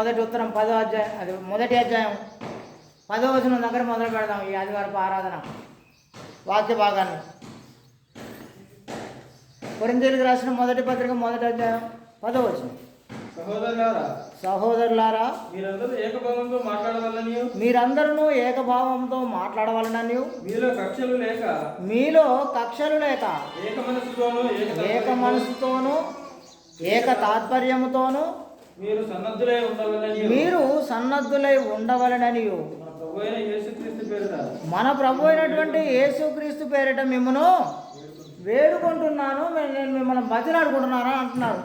మొదటి ఉత్తరం 10వ అధ్యాయం, అది మొదటి అధ్యాయం 10వ వచనం దగ్గర మొదలు పెడదాం ఈ ఆదివారపు ఆరాధన వాక్య భాగాన్ని. కొరింథీయులకు రాసిన మొదటి పత్రిక మొదటి అధ్యాయం 10వ వచనం. సహోదరులారా మీరందరూ ఏకభావంతో మాట్లాడవలనని మీలో కక్షలు లేక ఏక మనసుతోనూ ఏక తాత్పర్యముతోనూ మీరు సన్నద్ధులై ఉండవలనని మన ప్రభు అయినటువంటి యేసుక్రీస్తు పేరిట మిమ్మను వేడుకుంటున్నాను, నేను మిమ్మల్ని బతిలాడుకుంటున్నాను అంటున్నారు.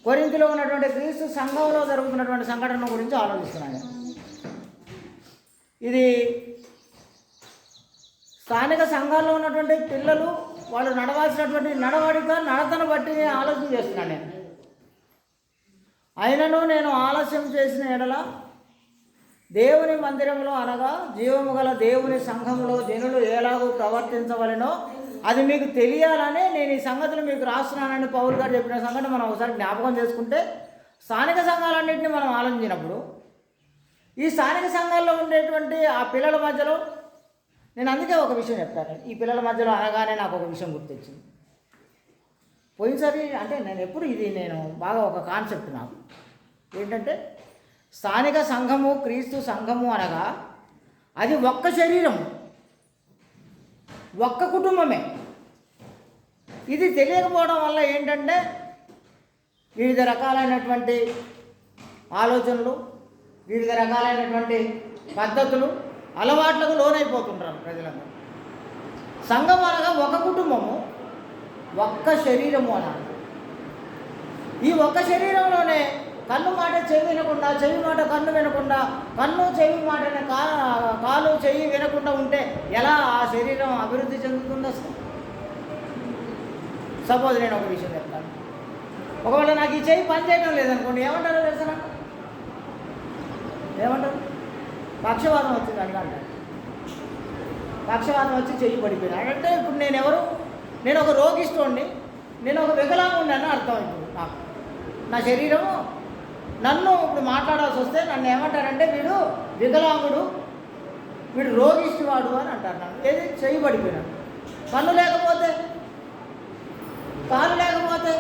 కొరింథీలో ఉన్నటువంటి క్రీస్తు సంఘంలో జరుగుతున్నటువంటి సంఘటన గురించి ఆలోచిస్తున్నాను. ఇది స్థానిక సంఘాల్లో ఉన్నటువంటి పిల్లలు వాళ్ళు నడవాల్సినటువంటి నడతను బట్టి ఆలోచన చేస్తున్నాను నేను. అయినను నేను ఆలస్యం చేసిన ఎడల దేవుని మందిరంలో అనగా జీవము గల దేవుని సంఘంలో జనులు ఎలాగో ప్రవర్తించవలెనో అది మీకు తెలియాలని నేను ఈ సంగతులు మీకు రాస్తున్నానని పౌలు గారు చెప్పిన సంగతి మనం ఒకసారి జ్ఞాపకం చేసుకుంటే, స్థానిక సంఘాలన్నింటినీ మనం ఆలోచించినప్పుడు ఈ స్థానిక సంఘాల్లో ఉండేటువంటి ఆ పిల్లల మధ్యలో నేను అందుకే ఒక విషయం చెప్తాను. ఈ పిల్లల మధ్యలో అనగానే నాకు ఒక విషయం గుర్తొచ్చింది. పోయినసారి అంటే నేను బాగా ఒక కాన్సెప్ట్ నాకు ఏంటంటే, స్థానిక సంఘము క్రీస్తు సంఘము అనగా అది ఒక్క శరీరం, ఒక్క కుటుంబమే. ఇది తెలియకపోవడం వల్ల ఏంటంటే వివిధ రకాలైనటువంటి ఆలోచనలు, వివిధ రకాలైనటువంటి పద్ధతులు, అలవాట్లకు లోనైపోతుంటారు ప్రజలందరూ. సంఘం అనగా ఒక కుటుంబము, ఒక్క శరీరము అన్నారు. ఈ ఒక్క శరీరంలోనే కన్ను మాట చెవి వినకుండా, చెవి మాట కన్ను వినకుండా, కన్ను చెవి మాట కాలు చెవి వినకుండా ఉంటే ఎలా ఆ శరీరం అభివృద్ధి చెందుతుందో అసలు? సపోజ్ నేను ఒక విషయం చెప్తాను. ఒకవేళ నాకు ఈ చెవి పని చేయడం లేదనుకోండి, ఏమంటారో తెలుసా? ఏమంటారు? పక్షవాతం వచ్చింది అని అంటారు. పక్షవాతం వచ్చి చెయ్యి పడిపోయినా అంటే ఇప్పుడు నేను ఒక రోగిస్తోండి, నేను ఒక వికలాంగుండి అని అర్థం. ఇప్పుడు నా శరీరము నన్ను ఇప్పుడు మాట్లాడాల్సి వస్తే నన్ను ఏమంటారంటే వీడు వికలాంగుడు, వీడు రోగిష్టివాడు అని అంటారు. నన్ను ఏది చెయ్యి పడిపోయినాడు. కన్ను లేకపోతే, కాలు లేకపోతే,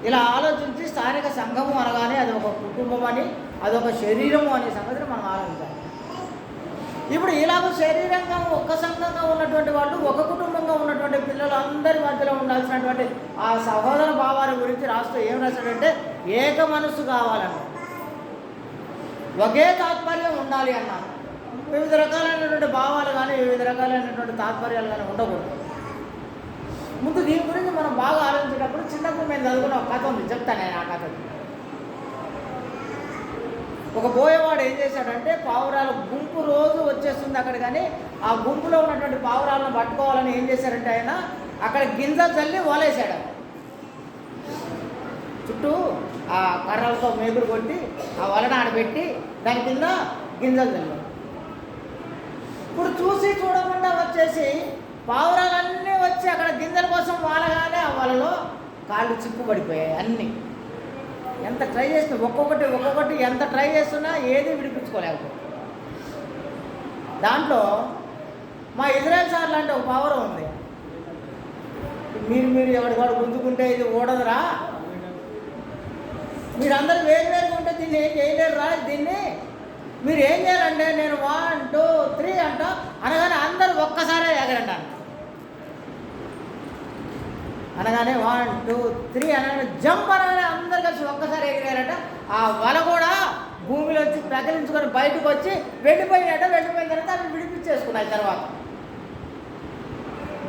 ఇలా ఆలోచించి స్థానిక సంఘము అనగానే అది ఒక కుటుంబం అని, అదొక శరీరము అనే సంగతిని మనం ఆలోచించాలి. ఇప్పుడు ఇలాగ శరీరంగా ఒక్క సంఘంగా ఉన్నటువంటి వాళ్ళు, ఒక కుటుంబంగా ఉన్నటువంటి పిల్లలు అందరి మధ్యలో ఉండాల్సినటువంటి ఆ సహోదర భావాల గురించి రాస్తూ ఏం రాశాడంటే, ఏక మనసు కావాలన్న, ఒకే తాత్పర్యం ఉండాలి అన్నారు. వివిధ రకాలైనటువంటి భావాలు కానీ వివిధ రకాలైనటువంటి తాత్పర్యాలు కానీ ఉండకూడదు. ముందు దీని గురించి మనం బాగా ఆలోచించేటప్పుడు చిన్నప్పుడు మేము చదువుకున్న ఒక కథ ఉంది, చెప్తాను నేను ఆ కథ. ఒక బోయవాడు ఏం చేశాడంటే, పావురాల గుంపు రోజు వచ్చేస్తుంది అక్కడ, కానీ ఆ గుంపులో ఉన్నటువంటి పావురాలను పట్టుకోవాలని ఏం చేశారంటే ఆయన అక్కడ గింజ చల్లి వలేశాడు. చుట్టూ ఆ కర్రలతో మేకులు కొట్టి ఆ వలన ఆడబెట్టి దాని కింద గింజలు చల్లాడు. ఇప్పుడు చూడకుండా వచ్చేసి పావురాలన్నీ వచ్చి అక్కడ గింజల కోసం వాలగానే ఆ వలలో కాళ్ళు చిక్కుపడిపోయాయి అన్నీ. ఎంత ట్రై చేసినా ఒక్కొక్కటి ఎంత ట్రై చేస్తున్నా ఏది విడిపించుకోలేకపోతుంది. దాంట్లో మా ఇజ్రాయెల్ సార్ లాంటి ఒక పవర్ ఉంది. మీరు ఎవరివాడు గుంజుకుంటే ఇది ఓడదురా, మీరందరూ వేరువేరుగా ఉంటే దీన్ని ఏం చేయలేరురా, దీన్ని మీరు ఏం చేయాలంటే నేను 1 2 3 అంట అనగానే అందరూ ఒక్కసారే ఎగరండి అనగానే 1 2 3 అనగానే జంప్ అనగానే అందరు కలిసి ఒక్కసారి ఎగిరారట. ఆ వల కూడా భూమిలో వచ్చి ప్రకటించుకొని బయటకు వచ్చి వెళ్ళిపోయిన తర్వాత అవి విడిపించేసుకున్నాయి. తర్వాత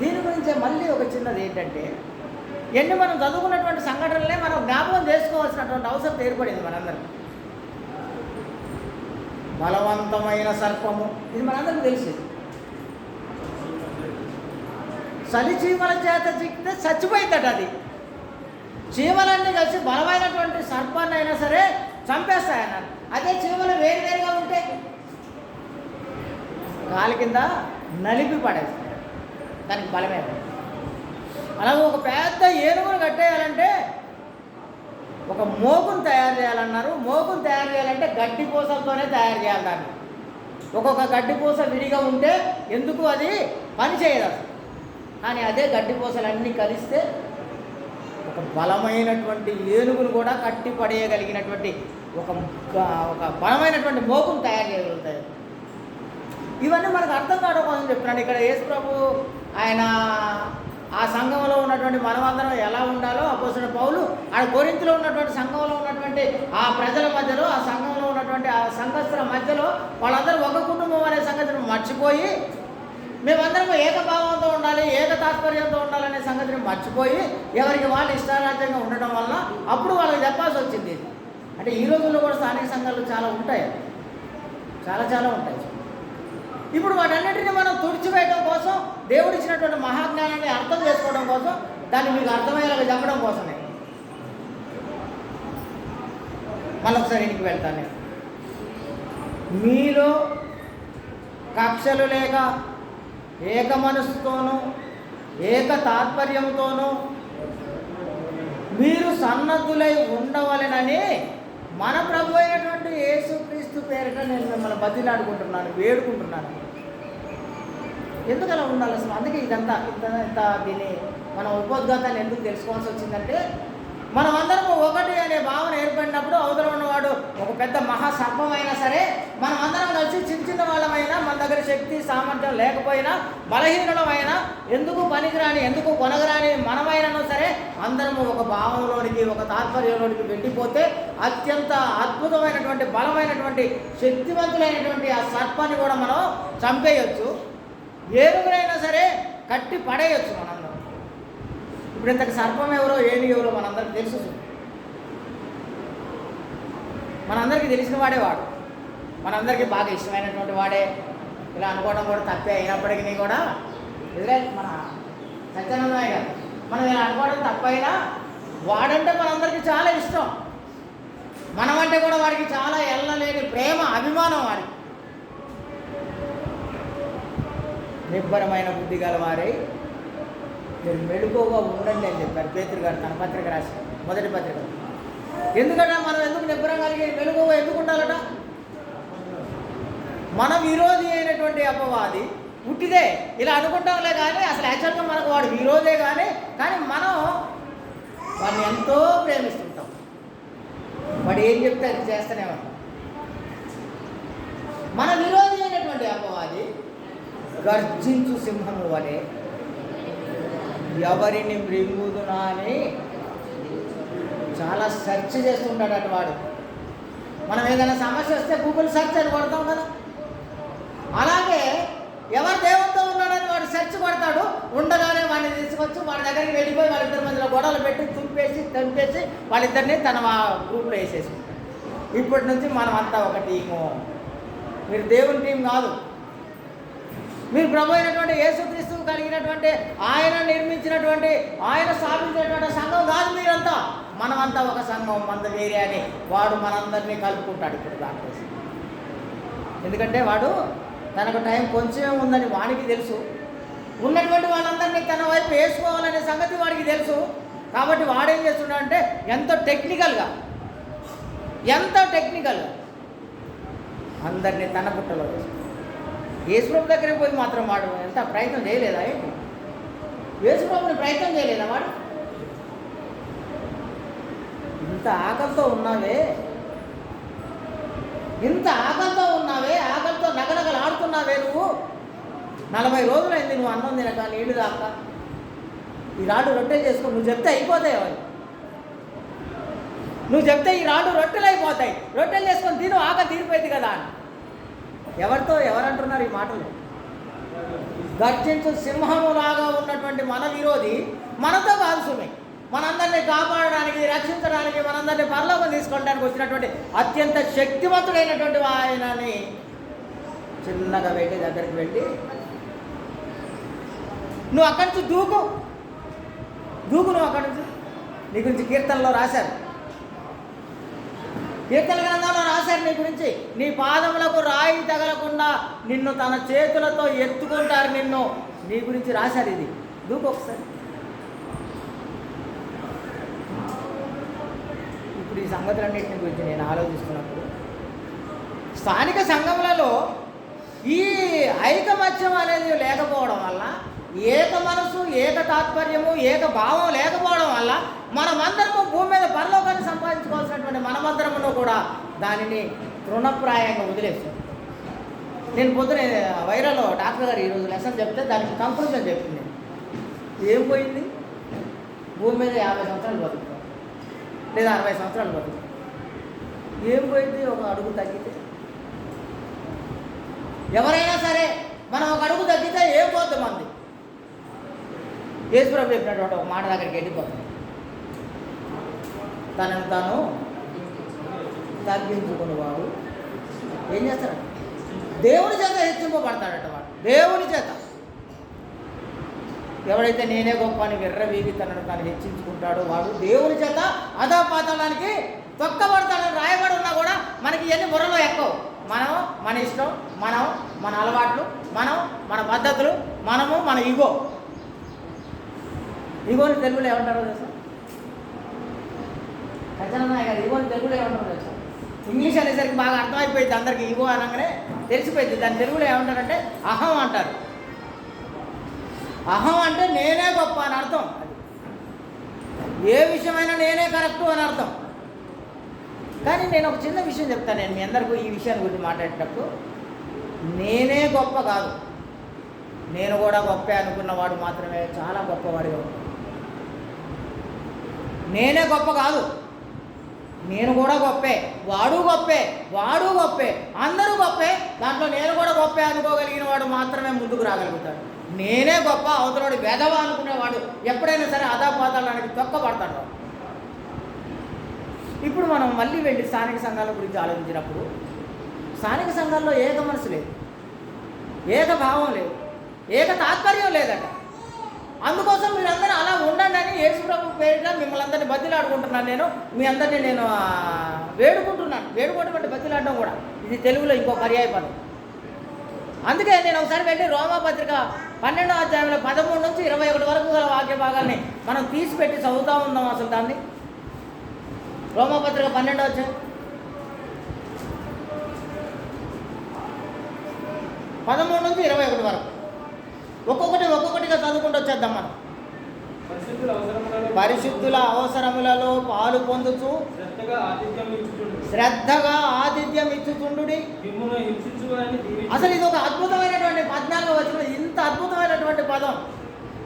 దీని గురించే మళ్ళీ ఒక చిన్నది ఏంటంటే, ఎన్ని మనం చదువుకున్నటువంటి సంఘటనలే మనం జ్ఞాపకం చేసుకోవాల్సినటువంటి అవసరం ఏర్పడింది మనందరం. బలవంతమైన సర్పము, ఇది మనందరికీ తెలిసింది. చలి చీమల చేత చిక్కితే చచ్చిపోయిందట. అది చీమలన్నీ కలిసి బలమైనటువంటి సర్పాన్ని అయినా సరే చంపేస్తాయన్నారు. అదే చీమలు వేరువేరుగా ఉంటే కాలి కింద నలిపి పడేస్తాయి, దానికి బలమే. అలాగే ఒక పెద్ద ఏనుగును కట్టేయాలంటే ఒక మోగును తయారు చేయాలన్నారు. మోగును తయారు చేయాలంటే గడ్డి పూసలతోనే తయారు చేయాలి దాన్ని. ఒక్కొక్క గడ్డి పూస విడిగా ఉంటే ఎందుకు అది పని చేయదు అసలు. కానీ అదే గడ్డి పూసలన్నీ కలిస్తే ఒక బలమైనటువంటి ఏనుగును కూడా కట్టి పడేయగలిగినటువంటి ఒక బలమైనటువంటి మోగును తయారు చేయగలుగుతాయి. ఇవన్నీ మనకు అర్థం కావడం కోసం చెప్తున్నాను. ఇక్కడ యేసు ప్రభు ఆయన ఆ సంఘంలో ఉన్నటువంటి మనమందరం ఎలా ఉండాలో అపోస్తలుడైన పౌలు ఆ కొరింథీలో ఉన్నటువంటి సంఘంలో ఉన్నటువంటి ఆ ప్రజల మధ్యలో, ఆ సంఘంలో ఉన్నటువంటి ఆ సంఘస్థుల మధ్యలో వాళ్ళందరూ ఒక కుటుంబం అనే సంగతిని మర్చిపోయి మేమందరం ఏకభావంతో ఉండాలి, ఏక తాత్పర్యంతో ఉండాలనే సంగతిని మర్చిపోయి ఎవరికి వాళ్ళు ఇష్టారాజ్యంగా ఉండడం వల్ల అప్పుడు వాళ్ళకి చెప్పాల్సి వచ్చింది. అంటే ఈ రోజుల్లో కూడా స్థానిక సంఘాలు చాలా ఉంటాయి, చాలా ఉంటాయి. ఇప్పుడు వాటన్నిటిని మనం తుడిచివేయడం కోసం, దేవుడు ఇచ్చినటువంటి మహాజ్ఞానాన్ని అర్థం చేసుకోవడం కోసం, దాన్ని మీకు అర్థమయ్యేలాగా చెప్పడం కోసమే మళ్ళొకసారి ఇంటికి వెళ్తాను. మీలో కక్షలు లేక ఏక మనస్సుతోనూ ఏక తాత్పర్యంతోనూ మీరు సన్నద్ధులై ఉండవలెనని మన ప్రభు అయినటువంటి యేసుక్రీస్తు పేరిట నేను మిమ్మల్ని బతిలాడుకుంటున్నాను, వేడుకుంటున్నాను. ఎందుకు అలా ఉండాలి అసలు? అందుకే ఇంత దీన్ని మన ఉపోద్ఘాతాన్ని ఎందుకు తెలుసుకోవాల్సి వచ్చిందంటే, మనం అందరము ఒకటి అనే భావన ఏర్పడినప్పుడు అవతల ఉన్నవాడు ఒక పెద్ద మహాసర్పం అయినా సరే, మనం అందరం కలిసి చిన్న వాళ్ళమైనా, మన దగ్గర శక్తి సామర్థ్యం లేకపోయినా, బలహీనమైనా, ఎందుకు పనికిరాని ఎందుకు కొనగరాని మనమైనా సరే అందరము ఒక భావంలోనికి, ఒక తాత్పర్యంలోనికి వెళ్ళిపోతే అత్యంత అద్భుతమైనటువంటి బలమైనటువంటి శక్తివంతులైనటువంటి ఆ సర్పాన్ని కూడా మనం చంపేయచ్చు, ఏనుగునైనా సరే కట్టి పడేయచ్చు మనందరం. ఇప్పుడు ఇంతకు సర్పం ఎవరో ఏనుగు ఎవరో మనందరికి తెలుసు, మనందరికీ తెలిసిన వాడే వాడు, మనందరికీ బాగా ఇష్టమైనటువంటి వాడే. ఇలా అనుకోవడం కూడా తప్పే అయినప్పటికీ కూడా మన సత్యానందమయ్య గారు మనం ఇలా అనుకోవడం తప్పైనా వాడంటే మనందరికీ చాలా ఇష్టం. మనమంటే కూడా వాడికి చాలా ఎల్లలేని ప్రేమ, అభిమానం వాడికి. నిబ్బరమైన బుద్ధి గల వారై మీరు మెళుకువగా ఉండండి అని చెప్పారు పేతురు గారు తన పత్రిక రాసి, మొదటి పత్రిక. ఎందుకంటే మనం ఎందుకు నిబ్బరం కలిగి మెళుకువగా ఎందుకు ఉండాలట? మన విరోధి అయినటువంటి అపవాది పుట్టిదే ఇలా అనుకుంటాంలే, కానీ అసలు యాక్చువల్గా మనకు వాడు విరోధే కానీ మనం వాడిని ఎంతో ప్రేమిస్తుంటాం. వాడు ఏం చెప్తే అది చేస్తూనే ఉంటాం. మన విరోధి అయినటువంటి అపవాది గర్జించు సింహము వలె ఎవరిని మృంగుదునా అని చాలా సెర్చ్ చేస్తుంటాడు అటు వాడు. మనం ఏదైనా సమస్య వస్తే గూగుల్ సెర్చ్ అని కొడతాం కదా, అలాగే ఎవరు దేవుడితో ఉన్నాడని వాడు సెర్చ్ కొడతాడు. ఉండగానే వాడిని తీసుకొచ్చి వాడి దగ్గరికి వెళ్ళిపోయి వాళ్ళిద్దరి మధ్యలో గొడవలు పెట్టి తుంపేసి వాళ్ళిద్దరిని తన గ్రూప్లో వేసేసుకుంటాడు. ఇప్పటి నుంచి మనం అంతా ఒక టీము. మీరు దేవుని టీం కాదు, మీరు ప్రభు అయినటువంటి యేసుక్రీస్తు కలిగినటువంటి ఆయన నిర్మించినటువంటి ఆయన స్థాపించినటువంటి సంఘం కాదు మీరంతా. మనమంతా ఒక సంఘం, మంద వేరే అని వాడు మనందరినీ కలుపుకుంటాడు ఇప్పుడు దానికోసం. ఎందుకంటే వాడు తనకు టైం కొంచెమే ఉందని వాడికి తెలుసు, ఉన్నటువంటి వాళ్ళందరినీ తన వైపు వేసుకోవాలనే సంగతి వాడికి తెలుసు. కాబట్టి వాడేం చేస్తున్నాడంటే ఎంతో టెక్నికల్గా అందరినీ తన పుట్టలో వేసుకుంటాడు. యేసుప్రభు దగ్గరికి పోయి మాత్రం వాడు ఎంత ప్రయత్నం చేయలేదా? ఏంటి యేసుప్రభుని ప్రయత్నం చేయలేదా వాడు? ఇంత ఆకలితో ఉన్నావే, ఆకలితో నగనగలు ఆడుతున్నావే నువ్వు. 40 రోజులైంది నువ్వు అన్నం తినక, నీళ్లు తాక, ఈ రాడు రొట్టెలు చేసుకో. నువ్వు చెప్తే అయిపోతాయి అవి, నువ్వు చెప్తే ఈ రాడు రొట్టెలు అయిపోతాయి, రొట్టెలు చేసుకొని తిను, ఆకలి తీరిపోయింది కదా అని ఎవరంటున్నారు ఈ మాటలు? గర్జించు సింహములాగా ఉన్నటువంటి మన విరోధి మనతో కాదు సుమి, మనందరినీ కాపాడడానికి, రక్షించడానికి, మనందరినీ పరలోకం తీసుకోవడానికి వచ్చినటువంటి అత్యంత శక్తివంతుడైనటువంటి ఆయనని చిన్నగా వెళ్ళి దగ్గరికి వెళ్ళి నువ్వు అక్కడి నుంచి దూకు నువ్వు అక్కడి నుంచి. నీ గురించి కీర్తనలో రాశారు, కీర్తన గ్రంథంలో రాశారు నీ గురించి. నీ పాదములకు రాయి తగలకుండా నిన్ను తన చేతులతో ఎత్తుకుంటారు నిన్ను. నీ గురించి రాశారు. ఇది దూకు ఒకసారి. ఇప్పుడు ఈ సంగతులన్నింటిని గురించి నేను ఆలోచిస్తున్నప్పుడు స్థానిక సంఘములలో ఈ ఐకమత్యం అనేది లేకపోవడం వల్ల, ఏక మనసు, ఏక తాత్పర్యము, ఏక భావం లేకపోవడం వల్ల మనమందరము భూమి మీద పరలోకాన్ని సంపాదించుకోవాల్సినటువంటి మనమందరమును కూడా దానిని తృణప్రాయంగా వదిలేస్తాం. నేను పొద్దున వైరాలో డాక్టర్ గారు ఈరోజు లెసన్ చెప్తే దానికి కంక్లూజన్ చెప్పింది. ఏం పోయింది? భూమి మీద 50 సంవత్సరాలు బతుకుతాం లేదా 60 సంవత్సరాలు బతుకుతాం. ఏం పోయింది? ఒక అడుగు తగ్గితే. ఎవరైనా సరే మనం ఒక అడుగు తగ్గితే ఏం పోద్ది మంది? యేసుప్రభు చెప్పినటువంటి ఒక మాట దగ్గరికి వెళ్ళిపోతుంది. తనను తాను తగ్గించుకునేవాడు ఏం చేస్తాడు? దేవుని చేత హెచ్చింపబడతాడట. వాడు దేవుని చేత. ఎవడైతే నేనే గొప్ప అని విర్రవీగి తనను తాను హెచ్చించుకుంటాడో వాడు దేవుని చేత అధపాతాళానికి తొక్కబడతాడని రాయబడి ఉన్నా కూడా మనకి ఇవన్నీ బుర్రలో ఎక్కువ. మనం మన ఇష్టం, మనం మన అలవాట్లు, మనం మన పద్ధతులు, మనము మన ఈగోని తెలుగులో ఏమంటారో తెలుసా? రచననాయ గారు ఈగోని తెలుగులో ఏమంటారో తెలుసా? ఇంగ్లీష్ అనేసరికి బాగా అర్థమైపోయింది అందరికి. ఈగో అనగానే తెలిసిపోయింది. దాని తెలుగులో ఏమంటారంటే అహం అంటారు. అహం అంటే నేనే గొప్ప అని అర్థం. ఏ విషయమైనా నేనే కరెక్టు అని అర్థం. కానీ నేను ఒక చిన్న విషయం చెప్తాను. నేను మీ అందరికీ ఈ విషయాన్ని గురించి మాట్లాడేటప్పుడు నేనే గొప్ప కాదు, నేను కూడా గొప్పే అనుకున్నవాడు మాత్రమే చాలా గొప్పవాడిగా ఉంటాడు. నేనే గొప్ప కాదు, నేను కూడా గొప్పే, వాడు గొప్పే, అందరూ గొప్పే, దాంట్లో నేను కూడా గొప్పే అనుకోగలిగిన వాడు మాత్రమే ముందుకు రాగలుగుతాడు. నేనే గొప్ప, అవతలవాడు వెధవ అనుకునేవాడు ఎప్పుడైనా సరే అధపాతాళానికి తొక్కబడతాడు. ఇప్పుడు మనం మళ్ళీ వెళ్ళి స్థానిక సంఘాల గురించి ఆలోచించినప్పుడు స్థానిక సంఘాల్లో ఏక మనసు లేదు, ఏక భావం లేదు, ఏక తాత్పర్యం లేదట. అందుకోసం మీరందరూ అలా ఉండండి అని యేసుప్రభు పేరిట మిమ్మల్ని అందరినీ బతిలాడుకుంటున్నాను. నేను మీ అందరినీ నేను వేడుకుంటున్నాను. వేడుకోవడం అంటే బతిలాడడం కూడా ఇది తెలుగులో ఇంకో పర్యాయ పదం. అందుకే నేను ఒకసారి వెళ్ళి రోమాపత్రిక 12వ అధ్యాయంలో 13 నుంచి 21 వరకు గల వాక్య భాగాల్ని మనం తీసిపెట్టి చదువుతూ ఉందాం. అసలు దాన్ని రోమాపత్రిక 12వ అధ్యాయం 13 నుంచి 21 వరకు ఒక్కొక్కటిగా చదువుకుంటూ వచ్చేద్దాం. మనం పరిశుద్ధుల అవసరములలో పాలు పొందుచు శ్రద్ధగా ఆతిథ్యం ఇచ్చుచుండు. అసలు ఇది ఒక అద్భుతమైనటువంటి 14వ వచనం. ఇంత అద్భుతమైనటువంటి పదం,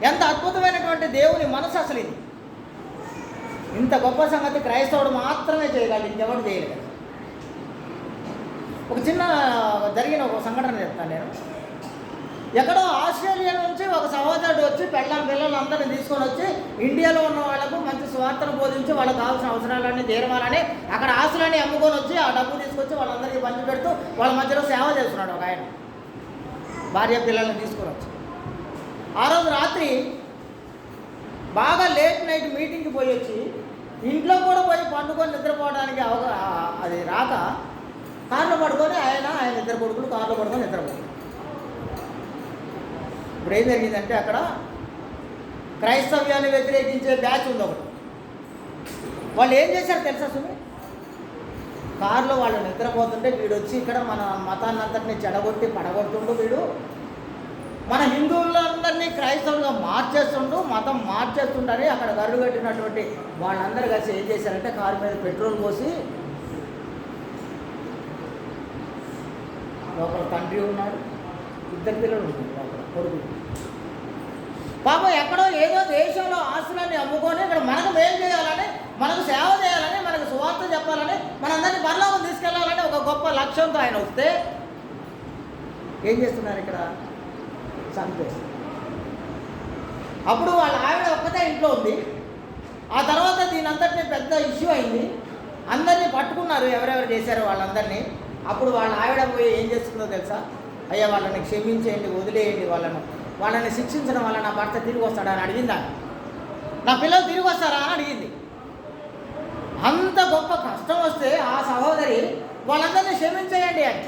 ఎంత అద్భుతమైనటువంటి దేవుని మనసు అసలు ఇది. ఇంత గొప్ప సంగతి క్రైస్తవుడు మాత్రమే చేయగలడు, ఇంకెవరు చేయలేదు. ఒక చిన్న జరిగిన ఒక సంఘటన చెప్తాను నేను. ఎక్కడో ఆస్ట్రేలియా నుంచి ఒక సహోదరుడు వచ్చి పిల్లలందరినీ తీసుకొని వచ్చి ఇండియాలో ఉన్న వాళ్ళకు మంచి స్వార్థను బోధించి వాళ్ళకి కావాల్సిన అవసరాలన్నీ తీరవాలని అక్కడ ఆస్తులన్నీ అమ్ముకొని వచ్చి ఆ డబ్బు తీసుకొచ్చి వాళ్ళందరికీ పంచి పెడుతూ వాళ్ళ మధ్యలో సేవ చేస్తున్నాడు ఒక ఆయన. భార్య పిల్లల్ని తీసుకొని వచ్చి ఆ రోజు రాత్రి బాగా లేట్ నైట్ మీటింగ్కి పోయి వచ్చి ఇంట్లో కూడా పోయి పండుకొని నిద్రపోవడానికి అది రాక కారులో పడుకొని ఆయన ఇద్దరు కొడుకులు కారులో పడుకొని నిద్రపోయారు. ఇప్పుడు ఏం జరిగిందంటే అక్కడ క్రైస్తవ్యాన్ని వ్యతిరేకించే బ్యాచ్ ఉంది ఒకటి. వాళ్ళు ఏం చేశారు తెలుసా సుమి? కారులో వాళ్ళు నిద్రపోతుంటే వీడు వచ్చి ఇక్కడ మన మతాన్ని అంతటినీ చెడగొట్టి పడగొట్టుండు. వీడు మన హిందువులందరినీ క్రైస్తవులుగా మార్చేస్తుండు, మతం మార్చేస్తుండని అక్కడ గరుడు కట్టినటువంటి వాళ్ళందరూ కలిసి ఏం చేశారంటే కారు మీద పెట్రోల్ పోసి, లోపల తండ్రి ఉన్నాడు, 2 పిల్లలు ఉంటుంది లోపల కొడుకు. పాపం ఎక్కడో ఏదో దేశంలో ఆస్తులన్నీ అమ్ముకొని ఇక్కడ మనకు మేలు చేయాలని, మనకు సేవ చేయాలని, మనకు సువార్త చెప్పాలని, మనందరినీ పరలోకం తీసుకెళ్లాలని ఒక గొప్ప లక్ష్యంతో ఆయన వస్తే ఏం చేస్తున్నారు ఇక్కడ? చంపేస్తారు. అప్పుడు వాళ్ళ ఆవిడ ఒక్కతే ఇంట్లో ఉంది. ఆ తర్వాత దీనంతటినీ పెద్ద ఇష్యూ అయింది. అందరినీ పట్టుకున్నారు ఎవరెవరు చేశారో వాళ్ళందరినీ. అప్పుడు వాళ్ళ ఆవిడ పోయి ఏం చేస్తుందో తెలుసా? అయ్యా వాళ్ళని క్షమించేయండి, వదిలేయండి, వాళ్ళని శిక్షించడం వల్ల నా భర్త తిరిగి వస్తాడా అని అడిగిందా? నా పిల్లలు తిరిగి వస్తారా అని అడిగింది. అంత గొప్ప కష్టం వస్తే ఆ సహోదరి వాళ్ళందరినీ క్షమించేయండి అని.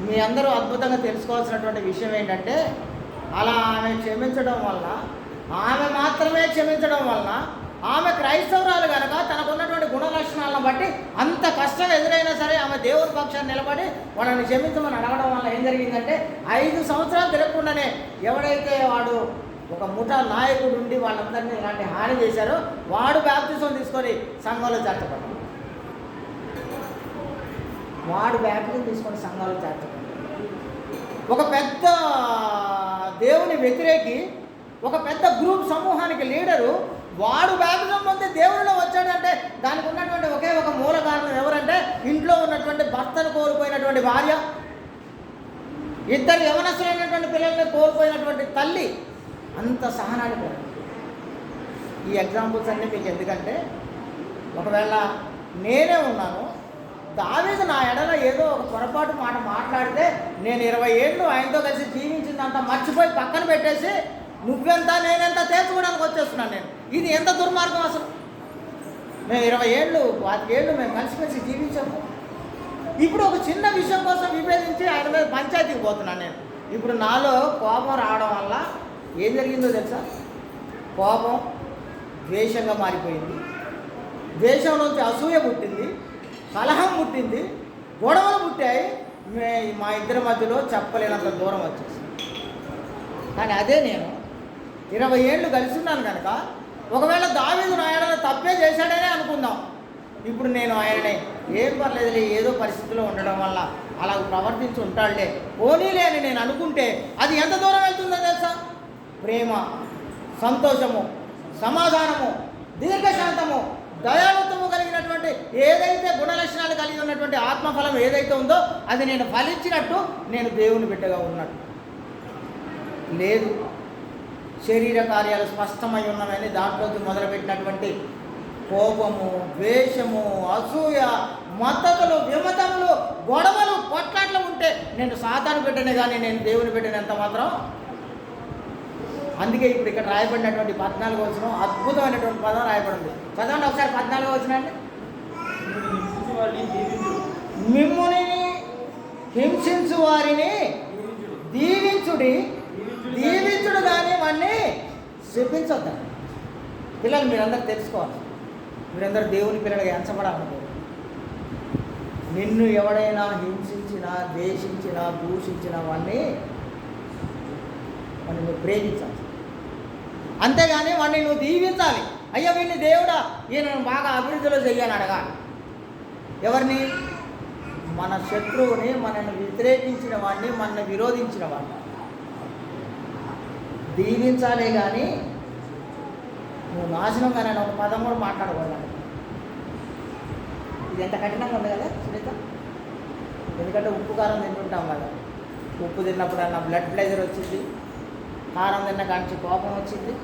మీ అందరూ అద్భుతంగా తెలుసుకోవాల్సినటువంటి విషయం ఏంటంటే అలా ఆమె క్షమించడం వల్ల, ఆమె మాత్రమే క్షమించడం వల్ల ఆమె క్రైస్తవురాలు కనుక తనకున్నటువంటి గుణ లక్షణాలను బట్టి అంత కష్టం ఎదురైనా సరే ఆమె దేవుని పక్షాన్ని నిలబడి వాళ్ళని క్షమించమని అడగడం వల్ల ఏం జరిగిందంటే 5 సంవత్సరాలు తిరగకుండానే ఎవడైతే వాడు ఒక ముఠా నాయకుడు ఉండి వాళ్ళందరినీ ఇలాంటి హాని చేశారో వాడు బాప్తిజం తీసుకొని సంఘంలో చేర్చబడ్డాడు. ఒక పెద్ద దేవుని వ్యతిరేకి, ఒక పెద్ద గ్రూప్ సమూహానికి లీడరు వాడు బాప్తిజం పొంది దేవునిలో వచ్చాడంటే దానికి ఉన్నటువంటి ఒకే ఒక మూల కారణం ఎవరంటే ఇంట్లో ఉన్నటువంటి భర్తను కోల్పోయినటువంటి భార్య, 2 యవనస్తులైనటువంటి పిల్లల్ని కోల్పోయినటువంటి తల్లి. అంత సహనానికి ఈ ఎగ్జాంపుల్స్ అన్నీ మీకు ఎందుకంటే ఒకవేళ నేనే ఉన్నాను, దావీదు నా ఎడల ఏదో ఒక పొరపాటు మాట మాట్లాడితే నేను 20 ఏళ్ళు ఆయనతో కలిసి జీవించిందంతా మర్చిపోయి పక్కన పెట్టేసి నువ్వెంత నేనెంత తేల్చుకోవడానికి వచ్చేస్తున్నాను నేను. ఇది ఎంత దుర్మార్గం అసలు. మేము 20 ఏళ్ళు 25 ఏళ్ళు మేము కలిసిమెలిసి జీవించాము. ఇప్పుడు ఒక చిన్న విషయం కోసం విభేదించి ఆయన మీద పంచాయతీకి పోతున్నాను నేను. ఇప్పుడు నాలో కోపం రావడం వల్ల ఏం జరిగిందో తెలుసా? కోపం ద్వేషంగా మారిపోయింది, ద్వేషం నుంచి అసూయ పుట్టింది, కలహం పుట్టింది, గొడవలు పుట్టాయి. మా ఇద్దరి మధ్యలో చెప్పలేనంత దూరం వచ్చేసింది. కానీ అదే నేను 20 ఏళ్ళు కలిసి ఉన్నాను కనుక ఒకవేళ దావీదు నా ఎడల తప్పే చేశాడనే అనుకుందాం. ఇప్పుడు నేను ఆయననే ఏం పర్లేదులే, ఏదో పరిస్థితిలో ఉండడం వల్ల అలా ప్రవర్తించి ఉంటాడులే, పోనీలే అని నేను అనుకుంటే అది ఎంత దూరం వెళ్తుందో తెలుసా? ప్రేమ, సంతోషము, సమాధానము, దీర్ఘశాంతము, దయాళుత్వము కలిగినటువంటి ఏదైతే గుణలక్షణాలు కలిగి ఉన్నటువంటి ఆత్మఫలం ఏదైతే ఉందో అది నేను ఫలించినట్టు, నేను దేవుని బిడ్డగా ఉన్నట్టు లేదు. శరీర కార్యాలు స్పష్టమై ఉన్నవని దాంట్లోకి మొదలుపెట్టినటువంటి కోపము, ద్వేషము, అసూయ, మద్దతులు, విమతములు, గొడవలు, కొట్లాట్లు ఉంటే నేను సాతాను బిడ్డనే కానీ నేను దేవుని బిడ్డని ఎంత మాత్రం. అందుకే ఇప్పుడు ఇక్కడ రాయబడినటువంటి 14వ వచనం అద్భుతమైనటువంటి పదం రాయబడింది. చదవండి ఒకసారి 14వ వచనం అండి. మిమ్ముని హింసించు వారిని దీవించుడి, దీవించుడు కానీ వాడిని శపించొద్దు. పిల్లలు మీరందరూ తెలుసుకోవాలి, మీరందరూ దేవుని పిల్లలుగా ఎంచబడాలనుకో. నిన్ను ఎవడైనా హింసించినా, ద్వేషించినా, దూషించినా వాడిని నువ్వు ప్రేమించాలి, అంతేగాని వాడిని నువ్వు దీవించాలి. అయ్యో వీడిని దేవుడా ఈయన బాగా అభివృద్ధిలో చెయ్యాలని అడగాలి. ఎవరిని? మన శత్రువుని, మనల్ని వ్యతిరేకించిన వాడిని, మనల్ని విరోధించిన వాడిని దీవించాలే కానీ నువ్వు నాశనం కానీ ఒక పదం కూడా మాట్లాడకూడదు. ఇది ఎంత కఠినంగా ఉంది కదా సునీత. ఎందుకంటే ఉప్పు కారం తింటుంటాం కదా, ఉప్పు తిన్నప్పుడు అన్న బ్లడ్ ప్రెషర్ వచ్చింది, కారం తిన్న కాంచి కోపం వచ్చింది.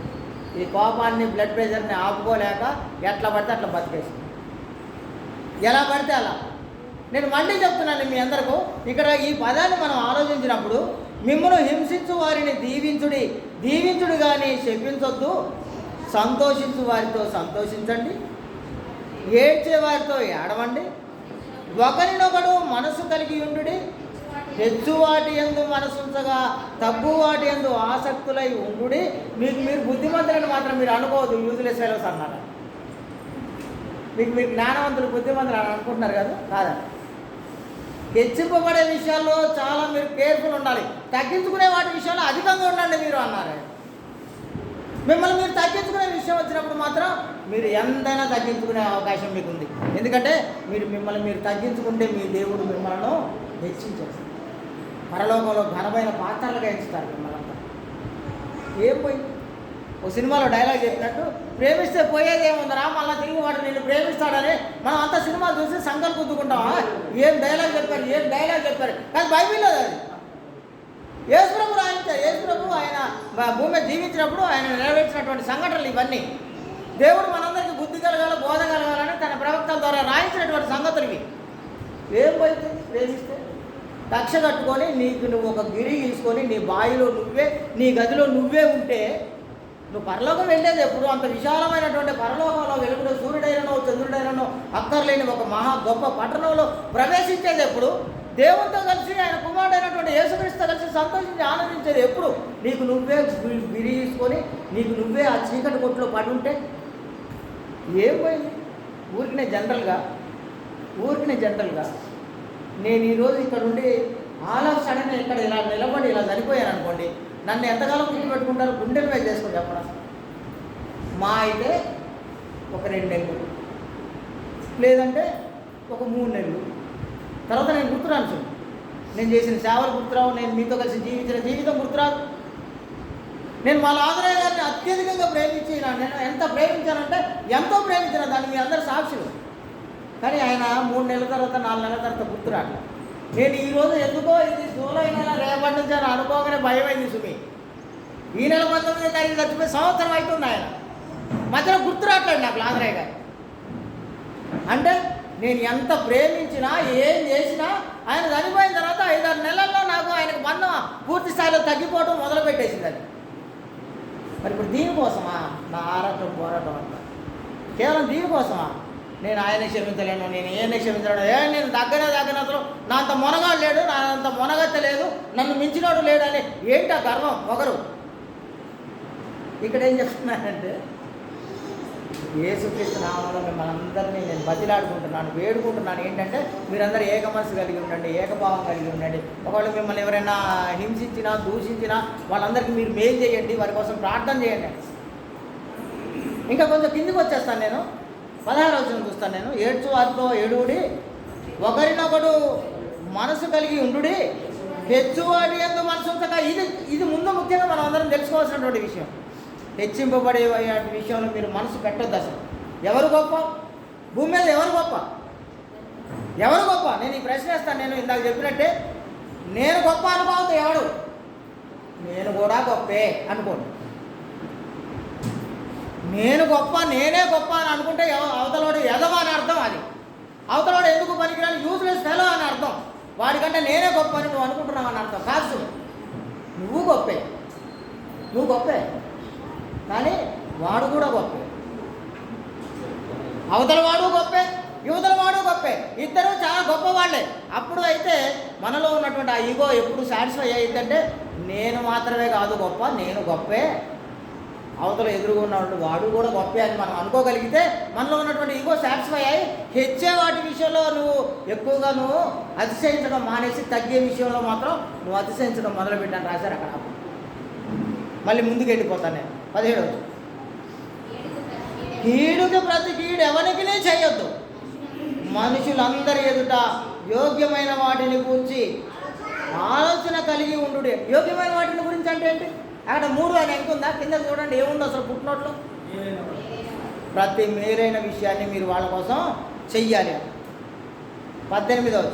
ఈ కోపాన్ని, బ్లడ్ ప్రెషర్ని ఆపుకోలేక ఎట్లా పడితే అట్లా బతికేసింది, ఎలా పడితే అలా. నేను మళ్ళీ చెప్తున్నాను మీ అందరికీ, ఇక్కడ ఈ పదాన్ని మనం ఆలోచించినప్పుడు మిమ్మల్ని హింసించు వారిని దీవించుడి, దీవించుడు కానీ శపించొద్దు, సంతోషించు వారితో సంతోషించండి, ఏడ్చే వారితో ఏడవండి, ఒకరినొకడు మనసు కలిగి ఉండుడి, హెచ్చు వాటి యందు మనసుంచగా తగ్గు వాటి యందు ఆసక్తులై ఉండుడి. మీకు మీరు బుద్ధిమంతులని మాత్రం మీరు అనుకోవద్దు, యూజ్లెస్ ఫెలోస్ అన్నారు. మీరు జ్ఞానవంతులు, బుద్ధిమంతులు అని అనుకుంటున్నారు కదా, కాదా. హెచ్చింపబడే విషయాల్లో చాలా మీరు కేర్ఫుల్ ఉండాలి, తగ్గించుకునే వాటి విషయంలో అధికంగా ఉండండి మీరు అన్నారు. మిమ్మల్ని మీరు తగ్గించుకునే విషయం వచ్చినప్పుడు మాత్రం మీరు ఎంతైనా తగ్గించుకునే అవకాశం మీకు ఉంది. ఎందుకంటే మిమ్మల్ని మీరు తగ్గించుకుంటే మీ దేవుడు మిమ్మల్ని హెచ్చించేస్తారు, పరలోకంలో ఘనమైన పాత్రలుగా ఎంచుతారు మిమ్మల్ని. ఏం పోయింది? ఒక సినిమాలో డైలాగ్ చెప్పినట్టు, ప్రేమిస్తే పోయేది ఏముందరా, మళ్ళీ తిరిగి వాడు నిన్ను ప్రేమిస్తాడని మనం అంత సినిమా చూసి సంకల్ కుద్దుకుంటామా? ఏం డైలాగ్ చెప్పారు కానీ బైబిల్లో అది యేసుప్రభు రాయించారు. యేసుప్రభు ఆయన భూమి జీవించినప్పుడు ఆయన నెరవేర్చినటువంటి సంఘటనలు ఇవన్నీ. దేవుడు మనందరికీ బుద్ధి కలగాలి, బోధ కలగాలని తన ప్రవక్తల ద్వారా రాయించినటువంటి సంగతులకి. ఏం పోయింది? ప్రేమిస్తే కక్ష కట్టుకొని నువ్వు ఒక గిరి తీసుకొని నీ బావిలో నువ్వే, నీ గదిలో నువ్వే ఉంటే నువ్వు పరలోకం వెళ్ళేది ఎప్పుడు? అంత విశాలమైనటువంటి పరలోకంలో వెలుగులో సూర్యుడైనో చంద్రుడైనో అక్కర్లేని ఒక మహా గొప్ప పట్టణంలో ప్రవేశించేది ఎప్పుడు? దేవునితో కలిసి ఆయన కుమారుడైనటువంటి యేసుక్రీస్తుతో కలిసి సంతోషించి ఆనందించేది ఎప్పుడు? నీకు నువ్వే గిరి తీసుకొని నీకు నువ్వే ఆ చీకటి కొట్టులో పడి ఉంటే ఏం పోయింది? ఊరికినే జనరల్గా నేను ఈరోజు ఇక్కడ ఉండి ఆల్ ఆఫ్ సడన్ ఇక్కడ ఇలా నిలబడి ఇలా చనిపోయాను అనుకోండి, నన్ను ఎంతకాలం గుర్తుపెట్టుకుంటారు? గుండెలు మీద చేసుకొని చెప్పడం మా అయితే ఒక 2 నెలలు, లేదంటే ఒక 3 నెలలు తర్వాత నేను గుర్తురాను. చూడు, నేను చేసిన సేవలు గుర్తురావు, నేను మీతో కలిసి జీవించిన జీవితం గుర్తురాదు. నేను మా లాజరయ్య గారిని అత్యధికంగా ప్రేమించిన, నేను ఎంత ప్రేమించానంటే ఎంతో ప్రేమించిన, దాన్ని మీ అందరు సాక్షులు. కానీ ఆయన 3 నెలల తర్వాత 4 నెలల తర్వాత గుర్తురాడు. నేను ఈరోజు ఎందుకో ఇది జూలై నెల రేపటి నుంచి అని అనుకోగానే భయమైంది సుమి. ఈ నెల 19వ తారీఖు చచ్చిపోయి సంవత్సరం అవుతుంది. ఆయన మధ్యలో గుర్తురాట్లేదు నాకు లాజరయ్య గారు. అంటే నేను ఎంత ప్రేమించినా ఏం చేసినా ఆయన చనిపోయిన తర్వాత 5-6 నెలల్లో నాకు ఆయనకు బంధం పూర్తి స్థాయిలో తగ్గిపోవడం మొదలుపెట్టేసింది. అది మరి ఇప్పుడు దీనికోసమా నా ఆరాటం పోరాటం అంతా? కేవలం దీనికోసమా? నేను ఆయన క్షమించలేను, నేను ఏనే క్షమించలేను, నేను దగ్గరతలో నా అంత మొనగాడు లేడు, నా అంత మొనగత్త లేదు, నన్ను మించినోడు లేడు అని ఏంటి ఆ గర్వం ఒకరు. ఇక్కడ ఏం చెప్తున్నానంటే యేసుక్రీస్తు నామములో మిమ్మల్ని అందరినీ నేను బతిలాడుకుంటున్నాను, వేడుకుంటున్నాను. ఏంటంటే మీరందరూ ఏక మనసు కలిగి ఉండండి, ఏకభావం కలిగి ఉండండి. ఒకవేళ మిమ్మల్ని ఎవరైనా హింసించినా దూషించినా వాళ్ళందరికీ మీరు మేలు చేయండి, వారి కోసం ప్రార్థన చేయండి. ఇంకా కొంచెం కిందికి వచ్చేస్తాను. నేను 16వ వచనం చూస్తాను. నేను ఏడ్చు వారితో ఏడుడి, ఒకరినొకడు మనసు కలిగి ఉండుడి, హెచ్చువాడి యందు మనసు ఉంచక. ఇది ముందు ముఖ్యంగా మనం అందరం తెలుసుకోవాల్సినటువంటి విషయం. హెచ్చింపబడే విషయంలో మీరు మనసు పెట్టొద్దు. అసలు ఎవరు గొప్ప? భూమి మీద ఎవరు గొప్ప? నేను ఈ ప్రశ్న వేస్తాను. నేను ఇందాక చెప్పినట్టే, నేను గొప్ప అనుకోవద్దు. ఎవడు నేను కూడా గొప్పే అనుకోండి. నేను గొప్ప, నేనే గొప్ప అని అనుకుంటే అవతలోడు ఎదవ అని అర్థం. అది అవతలోడు ఎందుకు పనికిరాని యూజ్లెస్ ఫెలో అని అర్థం. వాడికంటే నేనే గొప్ప అని నువ్వు అనుకుంటున్నావు అని అర్థం కాదు. నువ్వు గొప్పే కానీ వాడు కూడా గొప్పే. అవతల వాడు గొప్పే, యువతల వాడు గొప్పే, ఇద్దరు చాలా గొప్ప వాళ్ళే. అప్పుడు అయితే మనలో ఉన్నటువంటి ఆ ఈగో ఎప్పుడు సాటిస్ఫై అయ్యిందంటే నేను మాత్రమే కాదు గొప్ప, నేను గొప్పే, అవతల ఎదురుగా ఉన్నవాడు వాడు కూడా గొప్పే అని మనం అనుకోగలిగితే మనలో ఉన్నటువంటి ఈగో సాటిస్ఫై అయ్యి హెచ్చే వాటి విషయంలో నువ్వు ఎక్కువగా అతిశయించడం మానేసి తగ్గే విషయంలో మాత్రం నువ్వు అతిశయించడం మొదలుపెట్టాను రాశారు అక్కడ. మళ్ళీ ముందుకు వెళ్ళిపోతాను నేను. 17వ కీడుకి ప్రతి కీడు ఎవరికి చేయొద్దు, మనుషులందరి ఎదుట యోగ్యమైన వాటిని గురించి ఆలోచన కలిగి ఉండు. యోగ్యమైన వాటిని గురించి అంటే ఏంటి? అక్కడ 3 అని ఎంకుందా? కింద చూడండి ఏముందో అసలు పుట్టినోట్లో. ప్రతి మేలైన విషయాన్ని మీరు వాళ్ళ కోసం చెయ్యాలి. 18వ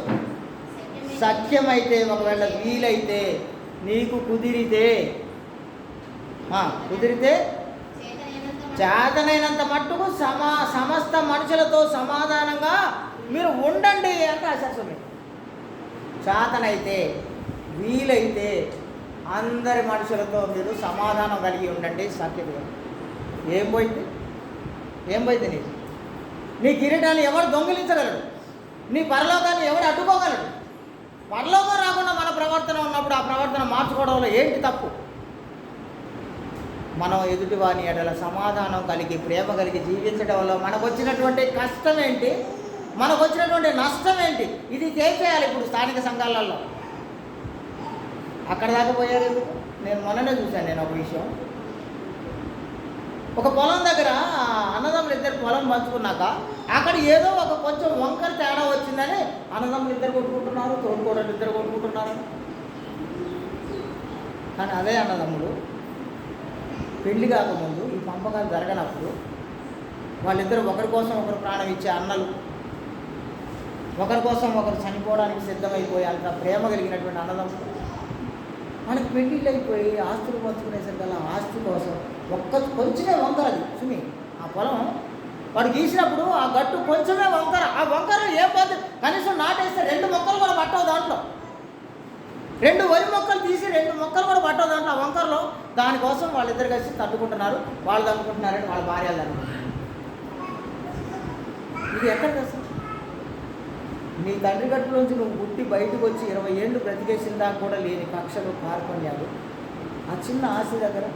సఖ్యమైతే, ఒకవేళ వీలైతే, నీకు కుదిరితే చేతనైనంత మట్టుకు సమస్త మనుషులతో సమాధానంగా మీరు ఉండండి అంటే అసలు చేతనైతే వీలైతే అందరి మనుషులతో మీరు సమాధానం కలిగి ఉండండి. సఖ్యత ఏం పోయింది నీ కిరీటాన్ని ఎవడు దొంగిలించగలడు? నీ పరలోకాన్ని ఎవడు అడ్డుకోగలడు? పరలోకం రాకుండా మన ప్రవర్తన ఉన్నప్పుడు ఆ ప్రవర్తన మార్చుకోవడంలో ఏంటి తప్పు? మనం ఎదుటివాని ఎడల సమాధానం కలిగి ప్రేమ కలిగి జీవించడం వల్ల మనకు వచ్చినటువంటి కష్టం ఏంటి, మనకు వచ్చినటువంటి నష్టం ఏంటి, ఇది చేయాలి. ఇప్పుడు స్థానిక సంఘాలలో అక్కడ దాకా పోయారు. నేను మొన్ననే చూశాను నేను ఒక విషయం. ఒక పొలం దగ్గర అన్నదమ్ములు ఇద్దరు పొలం పంచుకున్నాక అక్కడ ఏదో ఒక కొంచెం వంకర తేడా వచ్చిందని అన్నదమ్ములు ఇద్దరు కొట్టుకుంటున్నారు, తోడుకోడలు ఇద్దరు కొట్టుకుంటున్నారు. కానీ అదే అన్నదమ్ములు పెళ్లి కాకముందు ఈ పంపకాలు జరగనప్పుడు వాళ్ళిద్దరూ ఒకరి కోసం ఒకరు ప్రాణం ఇచ్చే అన్నలు, ఒకరి కోసం ఒకరు చనిపోవడానికి సిద్ధమైపోయి అంత ప్రేమ కలిగినటువంటి అన్నదమ్ములు. మనకు పెళ్ళిళ్ళు అయిపోయి ఆస్తులు పంచుకునేసరికల్లా ఆస్తి కోసం కొంచెమే వంకర. అది సుమి ఆ పొలం వాడు గీసినప్పుడు ఆ గట్టు కొంచెమే వంకర. ఆ వంకర ఏం పోతే కనీసం నాటేస్తే 2 మొక్కలు కూడా పట్టవు దాంట్లో. 2 వరి మొక్కలు తీసి 2 మొక్కలు కూడా పట్టవు దాంట్లో ఆ వంకరలో. దానికోసం వాళ్ళిద్దరు కలిసి తట్టుకుంటున్నారు, వాళ్ళు తట్టుకుంటున్నారని వాళ్ళ భార్యలు అనుకుంటున్నారు. ఇది ఎక్కడ తెలుసు? నీ తండ్రి గట్టులోంచి నువ్వు పుట్టి బయటకు వచ్చి 20 ఏళ్ళు బ్రతికేసిన దాకా కూడా లేని కక్షలు, కార్పణ్యాలు, ఆ చిన్న ఆశ దగ్గర,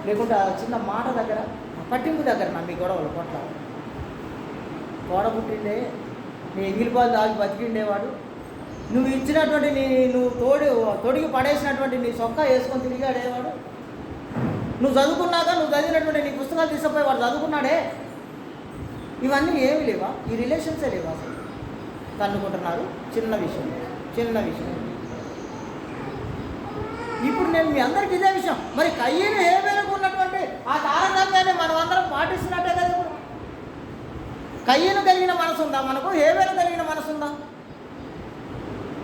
లేకుంటే ఆ చిన్న మాట దగ్గర, ఆ పట్టింపు దగ్గర నా మీ గొడవలు కొట్లాడు. తోడ పుట్టిండే, నీ ఎంగిలిపాలు తాగి బతికిండేవాడు, నువ్వు ఇచ్చినటువంటి నువ్వు తొడిగి పడేసినటువంటి నీ సొక్కా వేసుకొని తిరిగాడేవాడు, నువ్వు చదువుకున్నాక నువ్వు చదివినటువంటి నీ పుస్తకాలు తీసుకుపోయి వాడు చదువుకున్నాడే. ఇవన్నీ ఏమి లేవా? ఈ రిలేషన్సే లేవా అసలు? తన్నుకుంటున్నారు. చిన్న విషయం. ఇప్పుడు నేను మీ అందరికీ ఇదే విషయం. మరి కయ్యను హేబేలుకు ఉన్నటువంటి ఆ తారతమ్యాన్ని మనం అందరం పాటిస్తున్నట్టే కదా. ఇప్పుడు కయ్యను కలిగిన మనసు ఉందా మనకు? హేబేలు కలిగిన మనసు ఉందా?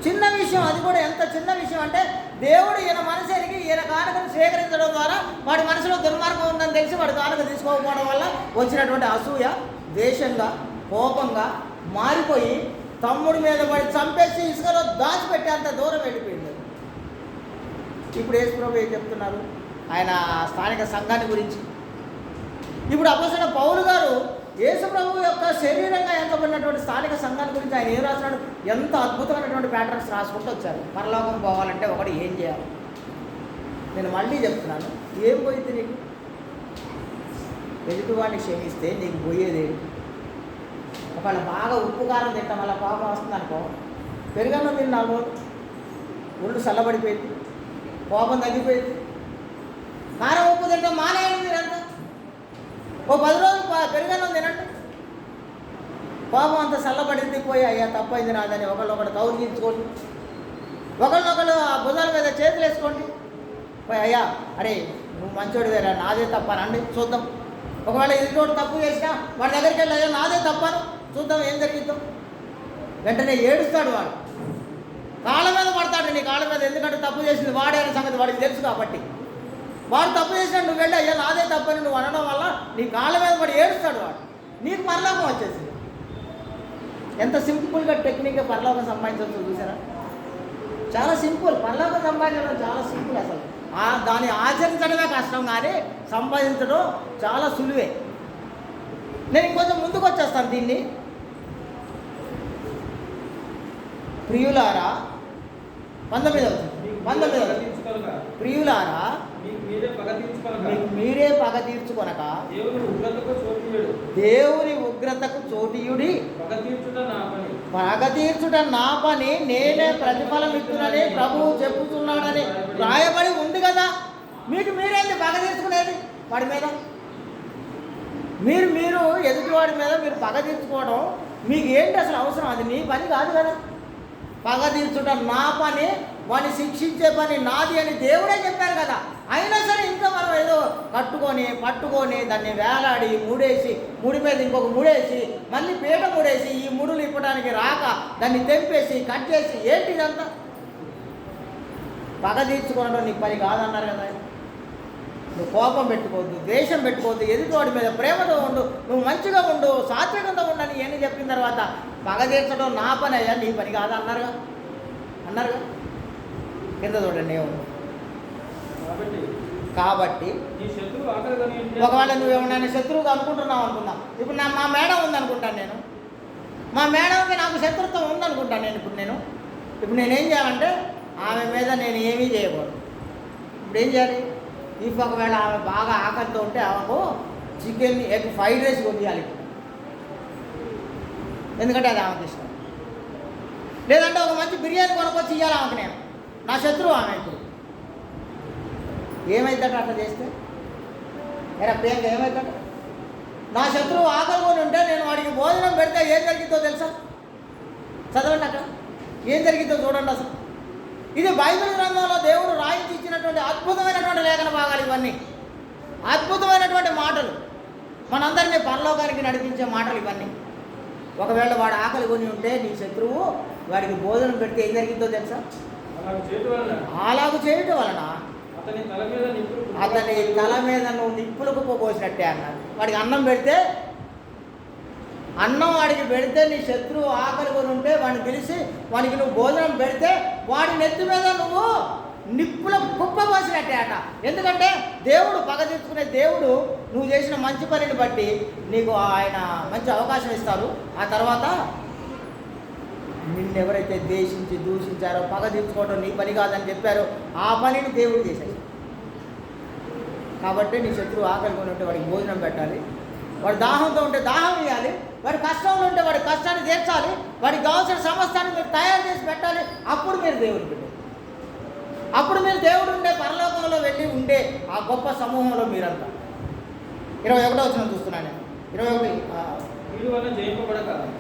చిన్న విషయం. అది కూడా ఎంత చిన్న విషయం అంటే, దేవుడు ఈయన మనసు ఎరిగి ఈయన కానుకను స్వీకరించడం ద్వారా వాడి మనసులో దుర్మార్గం ఉందని తెలిసి వాడి కానుక తీసుకోకపోవడం వల్ల వచ్చినటువంటి అసూయ, ద్వేషంగా, కోపంగా మారిపోయి తమ్ముడి మీద పడి చంపేసి ఇసుకలో దాచిపెట్టి అంత దూరం వెళ్ళిపోయింది. ఇప్పుడు యేసుప్రభు ఏం చెప్తున్నారు ఆయన స్థానిక సంఘాన్ని గురించి? ఇప్పుడు అపోస్తలుడైన పౌలు గారు యేసుప్రభు యొక్క శరీరంగా ఎంచబడినటువంటి స్థానిక సంఘాన్ని గురించి ఆయన ఏం రాసినాడు? ఎంత అద్భుతమైనటువంటి ప్యాటర్న్స్ రాసుకుంటూ వచ్చారు. పరలోకం పోవాలంటే ఒకటి ఏం చేయాలి? నేను మళ్ళీ చెప్తున్నాను, ఏం పోయింది నీకు? ఎదుటివాడిని క్షమిస్తే నీకు పోయేదేంటి? ఒకవేళ బాగా ఉప్పు కారం తింటాం వల్ల కోపం వస్తుంది అనుకో, పెరుగన్నం తిని 4 రోజులు ఒళ్ళు చల్లబడిపోయింది, కోపం తగ్గిపోయింది. కారం ఉప్పు తింటాం మానేయండి మీరంతా. ఓ 10 రోజులు పెరుగన్నం తినండి, కోపం అంతా చల్లబడింది, పోయి అయ్యా తప్పైంది నాదని ఒకళ్ళొకళ్ళు కౌగిలించుకోండి, ఒకళ్ళొకళ్ళు ఆ భుజాల మీద చేతులు వేసుకోండి, పోయి అయ్యా అరే నువ్వు మంచోడు వేరా నాదే తప్పనండి చూద్దాం. ఒకవేళ ఎదుటోడు తప్పు చేసినా వాడి దగ్గరికి వెళ్ళి అయ్యా నాదే తప్పను చూద్దాం ఏం జరిగిద్దాం. వెంటనే ఏడుస్తాడు వాడు, కాళ్ళ మీద పడతాడు నీ కాళ్ళ మీద. ఎందుకంటే తప్పు చేసింది వాడే అనే సంగతి వాడికి తెలుసు కాబట్టి. వాడు తప్పు చేసినా నువ్వు వెళ్ళి అయ్యా నాదే తప్పని నువ్వు అనడం వల్ల నీ కాళ్ళ మీద పడి ఏడుస్తాడు వాడు. నీకు పరలోకం వచ్చేసింది. ఎంత సింపుల్గా టెక్నిక్గా పరలోకం సంపాదించవచ్చు చూసారా? చాలా సింపుల్. పరలోకం సంపాదించడం చాలా సింపుల్. అసలు దాన్ని ఆచరించడమే కష్టం, కానీ సంపాదించడం చాలా సులువే. నేను ఇంకొంచెం ముందుకు వచ్చేస్తాను దీన్ని. ప్రియులారా 19 ప్రియులారా మీకు మీరే పగ తీర్చుకొనక దేవుని ఉగ్రతకు చోటీయుడి, పగ తీర్చుట నా పని నేనే ప్రతిఫలం ఇస్తున్నని ప్రభువు చెప్పుతున్నాడని రాయబడి ఉంది కదా. మీకు మీరేంటి పగ తీర్చుకునేది వాడి మీద? మీరు ఎదుటివాడి మీద మీరు పగ తీర్చుకోవడం మీకు ఏంటి అసలు అవసరం? అది నీ పని కాదు కదా. పగ తీర్చుట నా పని, వాడిని శిక్షించే పని నాది అని దేవుడే చెప్పారు కదా. అయినా సరే ఇంకా మనం ఏదో పట్టుకొని దాన్ని వేలాడి ముడి మీద ఇంకొక ముడేసి మళ్ళీ పీట ముడేసి ఈ ముడులు ఇప్పడానికి రాక దాన్ని తెంపేసి కట్ చేసి ఏంటి ఇదంతా? పగ తీర్చుకోవడం నీ పని కాదన్నారు కదా. నువ్వు కోపం పెట్టుకోవద్దు, ద్వేషం పెట్టుకోవద్దు, ఎదుటివాడి మీద ప్రేమతో ఉండు, నువ్వు మంచిగా ఉండు, సాత్వికంగా ఉండని ఏమి చెప్పిన తర్వాత పగ తీర్చడం నా పని అయ్యా నీ పని కాదా అన్నారుగా. కింద చూడండి ఏముంది. కాబట్టి ఒకవేళ నువ్వేమన్నా శత్రువుగా అనుకుంటున్నావు అనుకున్నా. ఇప్పుడు మా మేడం ఉందనుకుంటాను నేను, మా మేడంకి నాకు శత్రుత్వం ఉందనుకుంటాను నేను. ఇప్పుడు నేనేం చేయాలంటే ఆమె మీద నేను ఏమీ చేయకూడదు. ఇప్పుడు ఏం చేయాలి? ఇప్పుడు ఒకవేళ ఆమె బాగా ఆకలితో ఉంటే ఆమెకు చికెన్ ఎగ్ ఫ్రైడ్ రైస్ కొనియాలి, ఎందుకంటే అది ఆమెకి ఇష్టం. లేదంటే ఒక మంచి బిర్యానీ కొనుక్కొచ్చి ఇవ్వాలి ఆమెకు. నేను నా శత్రువు ఆమె. ఇప్పుడు ఏమవుతాడు అట్లా చేస్తే? ప్రియాంక ఏమవుతాడు? నా శత్రువు ఆకలి కొని ఉంటే నేను వాడికి భోజనం పెడితే ఏం జరిగిద్దో తెలుసా? చదవండి అక్కడ ఏం జరిగిద్దో చూడండి. అసలు ఇది బైబిల్ గ్రంథంలో దేవుడు రాయించి ఇచ్చినటువంటి అద్భుతమైనటువంటి లేఖన భాగాలు. ఇవన్నీ అద్భుతమైనటువంటి మాటలు, మనందరినీ పరలోకానికి నడిపించే మాటలు ఇవన్నీ. ఒకవేళ వాడు ఆకలి కొని ఉంటే నీ శత్రువు వాడికి భోజనం పెడితే ఏం జరిగిందో తెలుసా? అలాగూ చేయటం వలన అతని తల మీద నువ్వు నిప్పులకు పోసినట్టే అన్నారు. వాడికి అన్నం పెడితే వాడికి పెడితే నీ శత్రువు ఆకలి కొని ఉంటే వాడిని పిలిచి వాడికి నువ్వు భోజనం పెడితే వాడి నెత్తి మీద నువ్వు నిప్పులకు కుప్ప పోసినట్టే అట. ఎందుకంటే దేవుడు పగ తీర్చుకునే దేవుడు నువ్వు చేసిన మంచి పనిని బట్టి నీకు ఆయన మంచి అవకాశం ఇస్తారు. ఆ తర్వాత నిన్నెవరైతే ద్వేషించి దూషించారో, పగ తీర్చుకోవడం నీ పని కాదని చెప్పారో ఆ పనిని దేవుడు చేశాడు. కాబట్టి నీ శత్రువు ఆకలి కొని ఉంటే వాడికి భోజనం పెట్టాలి. వాడి దాహంతో ఉంటే దాహం ఇవ్వాలి, వాడి కష్టంలో ఉంటే వాడి కష్టాన్ని తీర్చాలి, వాడికి కావాల్సిన సమస్తాన్ని మీరు తయారు చేసి పెట్టాలి. అప్పుడు మీరు దేవుడు బిడ్డ, అప్పుడు మీరు దేవుడు ఉండే పరలోకంలో వెళ్ళి ఉండే ఆ గొప్ప సమూహంలో మీరంతా. 21వ వచనం చూస్తున్నాను నేను. 21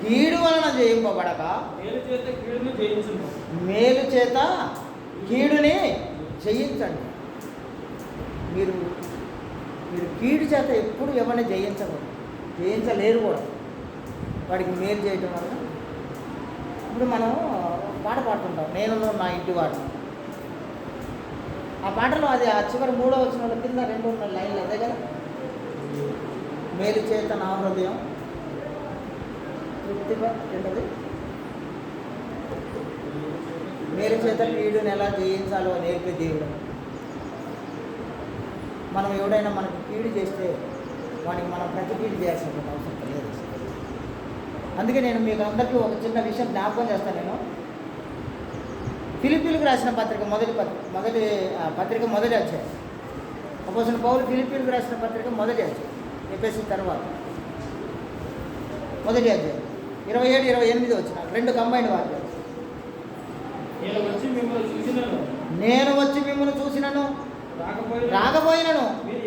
కీడు వలన జయింపబడక మేలు చేత కీడుని జయించండి. మీరు కీడు చేత ఎప్పుడు ఎవరిని జయించలేరు కూడా. వాడికి మేలు చేయటం వల్ల ఇప్పుడు మనం పాట పాడుతుంటాం, నేను నా ఇంటి వాడు. ఆ పాటలో అది ఆ చివరి 3వ వచనంలో కింద 2 లైన్లు అదే కదా, మేలు చేత నా హృదయం తృప్తిగా రెండోది మేలు చేత కీడుని ఎలా జయించాలో నేర్పే దేవుడు. మనం ఎవడైనా మనకు కీడు చేస్తే వాడికి మనం ప్రతి కీడు చేయాల్సిన అవసరం లేదు. అందుకే నేను మీకు అందరికీ ఒక చిన్న విషయం జ్ఞాపకం చేస్తాను. నేను ఫిలిప్పీలకు రాసిన పత్రిక మొదటి అధ్యాయం, అపోస్తలుడైన పౌలు ఫిలిప్పీలకు రాసిన పత్రిక మొదటి అధ్యాయం, ఎఫెసీ తర్వాత మొదటి అధ్యాయం 27-28 వచ్చిన 2 కంబైండ్ వాక్యాలు. నేను వచ్చి మిమ్మల్ని చూసినను రాకపోయినను మీరు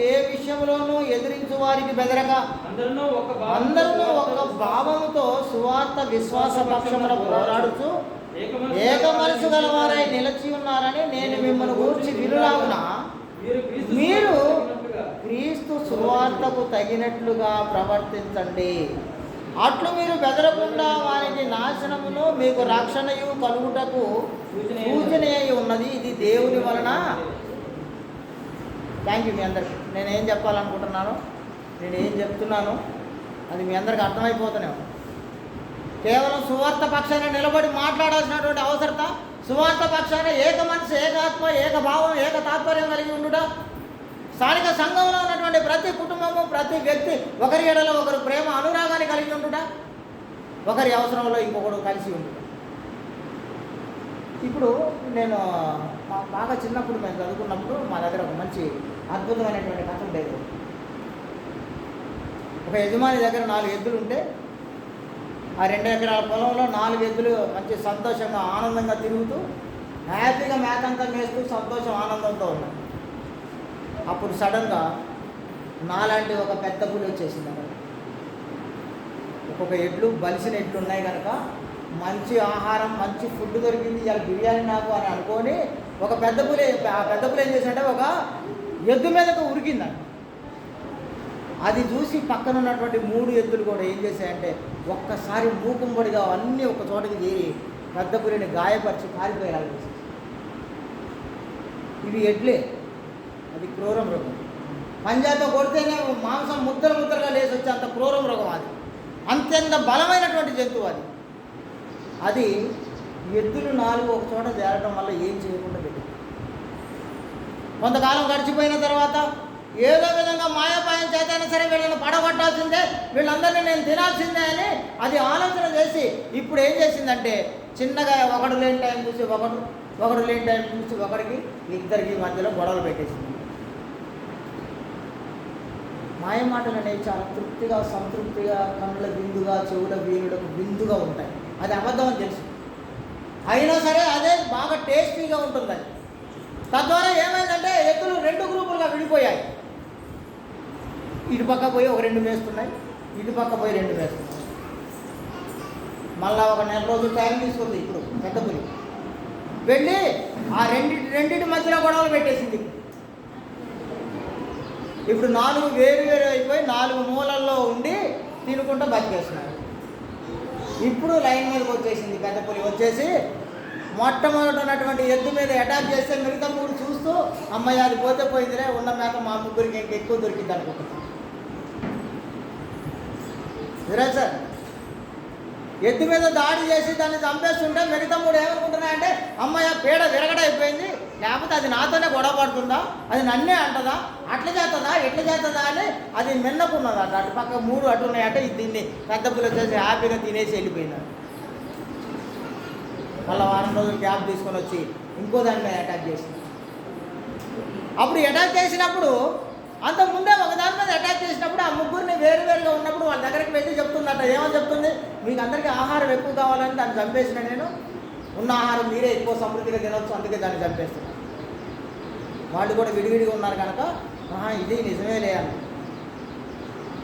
ఏ విషయంలోనూ ఎదిరించు వారికి బెదరక అందరూ ఒక భావముతో సువార్త విశ్వాస పక్షమున పోరాడుతూ ఏక మనసు గలవారై నిలిచి ఉన్నారని నేను మిమ్మల్ని గూర్చి వినులాగున మీరు క్రీస్తు సువార్తకు తగినట్లుగా ప్రవర్తించండి. అట్లు మీరు బెదరకుండా వారికి నాశనమును మీకు రక్షణయు కలుగుటకు సూచన అయి ఉన్నది. ఇది దేవుని వలన. థ్యాంక్ యూ మీ అందరికి. నేనేం చెప్పాలనుకుంటున్నాను, నేనేం చెప్తున్నాను అది మీ అందరికి అర్థమైపోతూనే ఉంది. కేవలం సువార్త పక్షాన నిలబడి మాట్లాడాల్సినటువంటి అవసరత, సువార్త పక్షాన ఏక మనసు, ఏకాత్మ, ఏక భావం, ఏక తాత్పర్యం కలిగి ఉండుట, స్థానిక సంఘంలో ఉన్నటువంటి ప్రతి కుటుంబము, ప్రతి వ్యక్తి ఒకరి ఎడలో ఒకరు ప్రేమ అనురాగాన్ని కలిగి ఉండుట, ఒకరి అవసరంలో ఇంకొకరు కలిసి ఉండుట. ఇప్పుడు నేను బాగా చిన్నప్పుడు మేము చదువుకున్నప్పుడు మా దగ్గర ఒక మంచి అద్భుతమైనటువంటి కథ ఉండేది. ఒక యజమాని దగ్గర 4 ఎద్దులు ఉంటే ఆ 2 ఎకరాల పొలంలో 4 ఎద్దులు మంచి సంతోషంగా ఆనందంగా తిరుగుతూ హ్యాపీగా మేకంతా మేస్తూ సంతోషం ఆనందంతో ఉన్నాయి. అప్పుడు సడన్గా నాలాంటి ఒక పెద్ద పులి వచ్చేసింది. అక్కడ ఒక్కొక్క ఎడ్లు బలిసిన ఎడ్లు ఉన్నాయి కనుక మంచి ఆహారం, మంచి ఫుడ్ దొరికింది, ఇలా బిర్యానీ నాకు అని అనుకొని ఒక పెద్ద పులి, ఆ పెద్ద పులి ఏం చేసిందంటే ఒక ఎద్దు మీదకు ఉరికిందండి. అది చూసి పక్కన ఉన్నటువంటి 3 ఎద్దులు కూడా ఏం చేశాయంటే ఒక్కసారి మూకుంబడిగా అన్నీ ఒక చోటకి చేరి పెద్ద పులిని గాయపరిచి పారిపోయేలా చేసేసి. ఇవి ఎడ్లే, అది క్రూర మృగం. పంజాతో కొడితేనే మాంసం ముద్దలుగా లేచి వచ్చే అంత క్రూర మృగం అది. అంత్యంత బలమైనటువంటి జంతువు అది. అది ఎద్దులు 4 ఒక చోట చేరడం వల్ల ఏం చేయకుండా పెట్టింది. కొంతకాలం గడిచిపోయిన తర్వాత ఏదో విధంగా మాయాపాయం చేతైనా సరే వీళ్ళని పడగొట్టాల్సిందే, వీళ్ళందరినీ నేను తినాల్సిందే అని అది ఆలోచన చేసి ఇప్పుడు ఏం చేసిందంటే చిన్నగా ఒకడు లేని టైం చూసి ఒకడు లేని టైం చూసి ఒకడికి ఇద్దరికి మధ్యలో గొడవలు పెట్టేసింది. మాయ మాటలు అనేవి చాలా తృప్తిగా, సంతృప్తిగా, కన్నుల విందుగా, చెవుల వీరులకు విందుగా ఉంటాయి. అది అబద్ధం అని తెలుసు, అయినా సరే అదే బాగా టేస్టీగా ఉంటుంది. అది తద్వారా ఏమైందంటే ఎద్దులు 2 గ్రూపులుగా విడిపోయాయి. ఇటు పక్క పోయి ఒక 2 మేస్తున్నాయి, ఇటు పక్క పోయి 2 మేస్తున్నాయి. మళ్ళా ఒక నెల రోజులు టైం తీసుకుంది. ఇప్పుడు పెద్ద పులి వెళ్ళి ఆ రెండింటి మధ్యలో గొడవలు పెట్టేసింది. ఇప్పుడు 4 వేరు అయిపోయి 4 మూలల్లో ఉండి తినుకుంటూ బతికేస్తున్నారు. ఇప్పుడు లైన్ మీదకి వచ్చేసింది పెద్ద పులి. వచ్చేసి మొట్టమొదటి ఉన్నటువంటి ఎద్దు మీద అటాక్ చేస్తే మిగతా 3 చూస్తూ అమ్మాయి అది పోతే పోయిందిలే, ఉన్న మేక మా ముగ్గురికి ఇంకెక్కువ దొరికింది అనుకుంటున్నాను. సార్ ఎద్దు మీద దాడి చేసి దాన్ని చంపేస్తుంటే మిగతా 3 ఏమనుకుంటున్నాయంటే అమ్మాయి పేడ విరగడైపోయింది, లేకపోతే అది నాతోనే గొడవ పడుతుందా, అది నన్నే అంటదా, అట్లా చేస్తుందా ఎట్లా చేస్తుందా అని అది మిన్నకున్నది. అటు పక్క 3 అటున్నాయంటే దీన్ని పెద్ద పులి వచ్చేసి హ్యాపీగా తినేసి వెళ్ళిపోయింది. మళ్ళీ వారం రోజులు గ్యాప్ తీసుకొని వచ్చి ఇంకో దాని మీద అటాక్ చేసింది. అప్పుడు అటాక్ చేసినప్పుడు అంత ముందే ఒక దాని మీద అటాక్ చేసినప్పుడు ఆ ముగ్గురిని వేరువేరుగా ఉన్నప్పుడు వాళ్ళ దగ్గరికి వెళ్ళి చెప్తుందట. ఏమని చెప్తుంది? మీకు అందరికీ ఆహారం ఎక్కువ కావాలని దాన్ని చంపేసిన నేను, ఉన్న ఆహారం మీరే ఎక్కువ సమృద్ధిగా తినవచ్చు, అందుకే దాన్ని చంపేస్తున్నాను. వాళ్ళు కూడా విడివిడిగా ఉన్నారు కనుక ఇది నిజమేలే అని.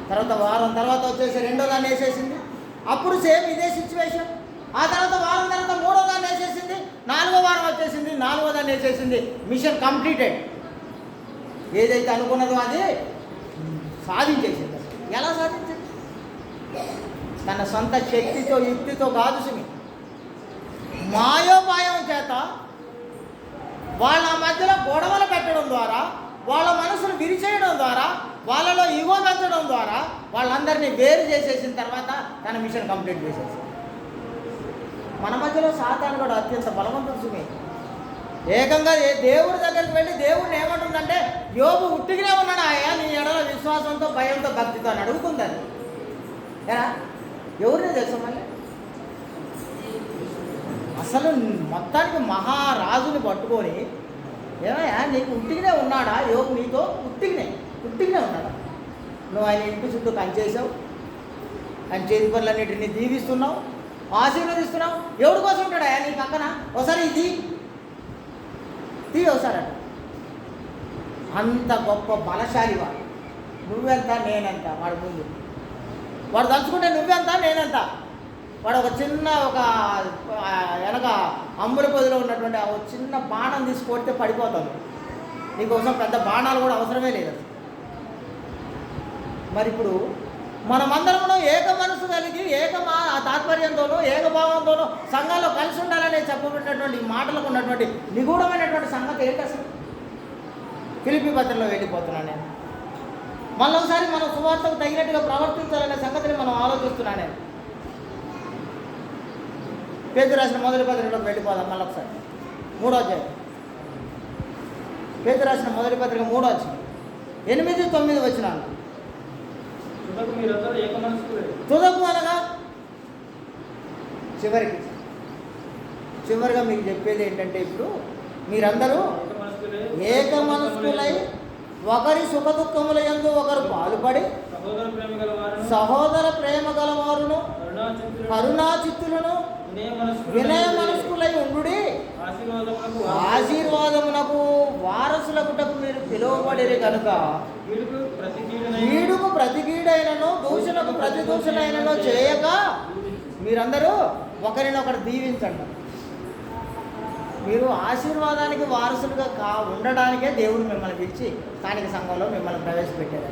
తర్వాత వారం తర్వాత వచ్చేసి రెండో దాన్ని వేసేసింది. అప్పుడు సేమ్ ఇదే సిచ్యువేషన్. ఆ తర్వాత వారం తర్వాత మూడో దాన్ని వేసేసింది. నాలుగో వారం వచ్చేసింది, నాలుగో దాన్ని వేసేసింది. Mission completed. ఏదైతే అనుకున్నదో అది సాధించేసింది. ఎలా సాధించింది? తన సొంత శక్తితో యుక్తితో కాదు సుమి, మాయోపాయం చేత వాళ్ళ మధ్యలో గొడవలు పెట్టడం ద్వారా, వాళ్ళ మనసును విరిచేయడం ద్వారా, వాళ్ళలో ఇగో పెంచడం ద్వారా వాళ్ళందరినీ వేరు చేసేసిన తర్వాత తన మిషన్ కంప్లీట్ చేసేసింది. మన మధ్యలో సాతాను కూడా అత్యంత బలవంతుడు సుమి. ఏకంగా దేవుడి దగ్గరికి వెళ్ళి దేవుడిని ఏమంటుందంటే, యోబు ఉట్టిగానే ఉన్నాడు ఆయా నీ ఎడల విశ్వాసంతో, భయంతో, భక్తితో అని అడుగుతుందని. ఏనా ఎవరినే తెలుసు మళ్ళీ? అసలు మొత్తానికి మహారాజుని పట్టుకొని, ఏమయ్యా నీకు ఉట్టిగానే ఉన్నాడా యోబు? నీతో ఉట్టిగానే ఉన్నాడా? నువ్వు ఆయన ఇంటి చుట్టూ కంచేసావు, ఆయన చేతి పనులన్నింటినీ దీవిస్తున్నావు, ఆశీర్వదిస్తున్నావు. ఎవరి కోసం ఉంటాడా నీ పక్కన? ఒకసారి ఇది ఒకసారి అంట. అంత గొప్ప బలశాలి వాడు. నువ్వెంత నేనెంత వాడు ముందు. వాడు తలుచుకుంటే నువ్వెంత నేనెంత. వాడు ఒక చిన్న వెనక అమ్ముల పొదిలో ఉన్నటువంటి ఒక చిన్న బాణం తీసి కొడితే పడిపోతాడు. నీకోసం పెద్ద బాణాలు కూడా అవసరమే లేదు. మరి ఇప్పుడు మనమందరము ఏక మనసు కలిగి తాత్పర్యంతోనూ ఏకభావంతోనూ సంఘాల్లో కలిసి ఉండాలని చెప్పబడినటువంటి మాటలకు ఉన్నటువంటి నిగూఢమైనటువంటి సంగతి ఏంటి అసలు? ఫిలిప్పీ పత్రికలో వెళ్ళిపోతున్నాను నేను. మళ్ళీ ఒకసారి మనం సువార్తకు తగినట్టుగా ప్రవర్తించాలనే సంగతిని మనం ఆలోచిస్తున్నాను నేను. పేతురు రాసిన మొదటి పత్రికలోకి వెళ్ళిపోదాం. మళ్ళీ ఒకసారి 3వ అధ్యాయం. పేతురు రాసిన మొదటి పత్రిక 3వ అధ్యాయం 8, 9 వచనాలు. తుదకు అనగా చివరిగా మీకు చెప్పేది ఏంటంటే, ఇప్పుడు మీరందరూ ఏక మనస్కులై ఒకరి సుఖ దుఃఖముల యందు ఒకరు పాలుపడి సహోదర ప్రేమ గలవారును కరుణాచిత్తులను వినయ మనస్కులై ఉండుడి. ఆశీర్వాదమునకు వారసులకుటకు మీరు పిలువబడిరి కనుక కీడుకు ప్రతి కీడైనను దూషణకు ప్రతి దూషణైనను చేయక మీరందరూ ఒకరినొకరు దీవించండి. మీరు ఆశీర్వాదానికి వారసులుగా ఉండడానికే దేవుడు మిమ్మల్ని పిలిచి స్థానిక సంఘంలో మిమ్మల్ని ప్రవేశపెట్టారు.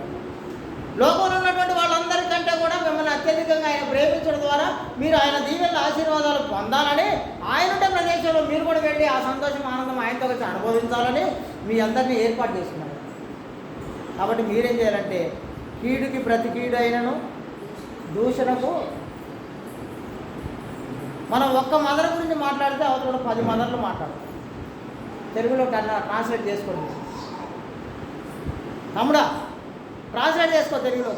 లోకంలో ఉన్నటువంటి వాళ్ళందరికంటే కూడా మిమ్మల్ని అత్యధికంగా ఆయన ప్రేమించడం ద్వారా మీరు ఆయన దీవెనల ఆశీర్వాదాలు పొందాలని, ఆయన ఉండే ప్రదేశంలో మీరు కూడా వెళ్ళి ఆ సంతోషం, ఆనందం ఆయనతో కలిసి అనుభవించాలని మీ అందరినీ ఏర్పాటు చేసుకున్నారు. కాబట్టి మీరేం చేయాలంటే, కీడుకి ప్రతి కీడు అయినను దూషణకు, మనం ఒక్క మదర్ గురించి మాట్లాడితే అవతల 10 మదర్లు మాట్లాడతాం. తెలుగులో ట్రాన్స్లేట్ చేసుకోండి తమ్ముడా, ట్రాన్స్లేట్ చేసుకో తెలుగులో.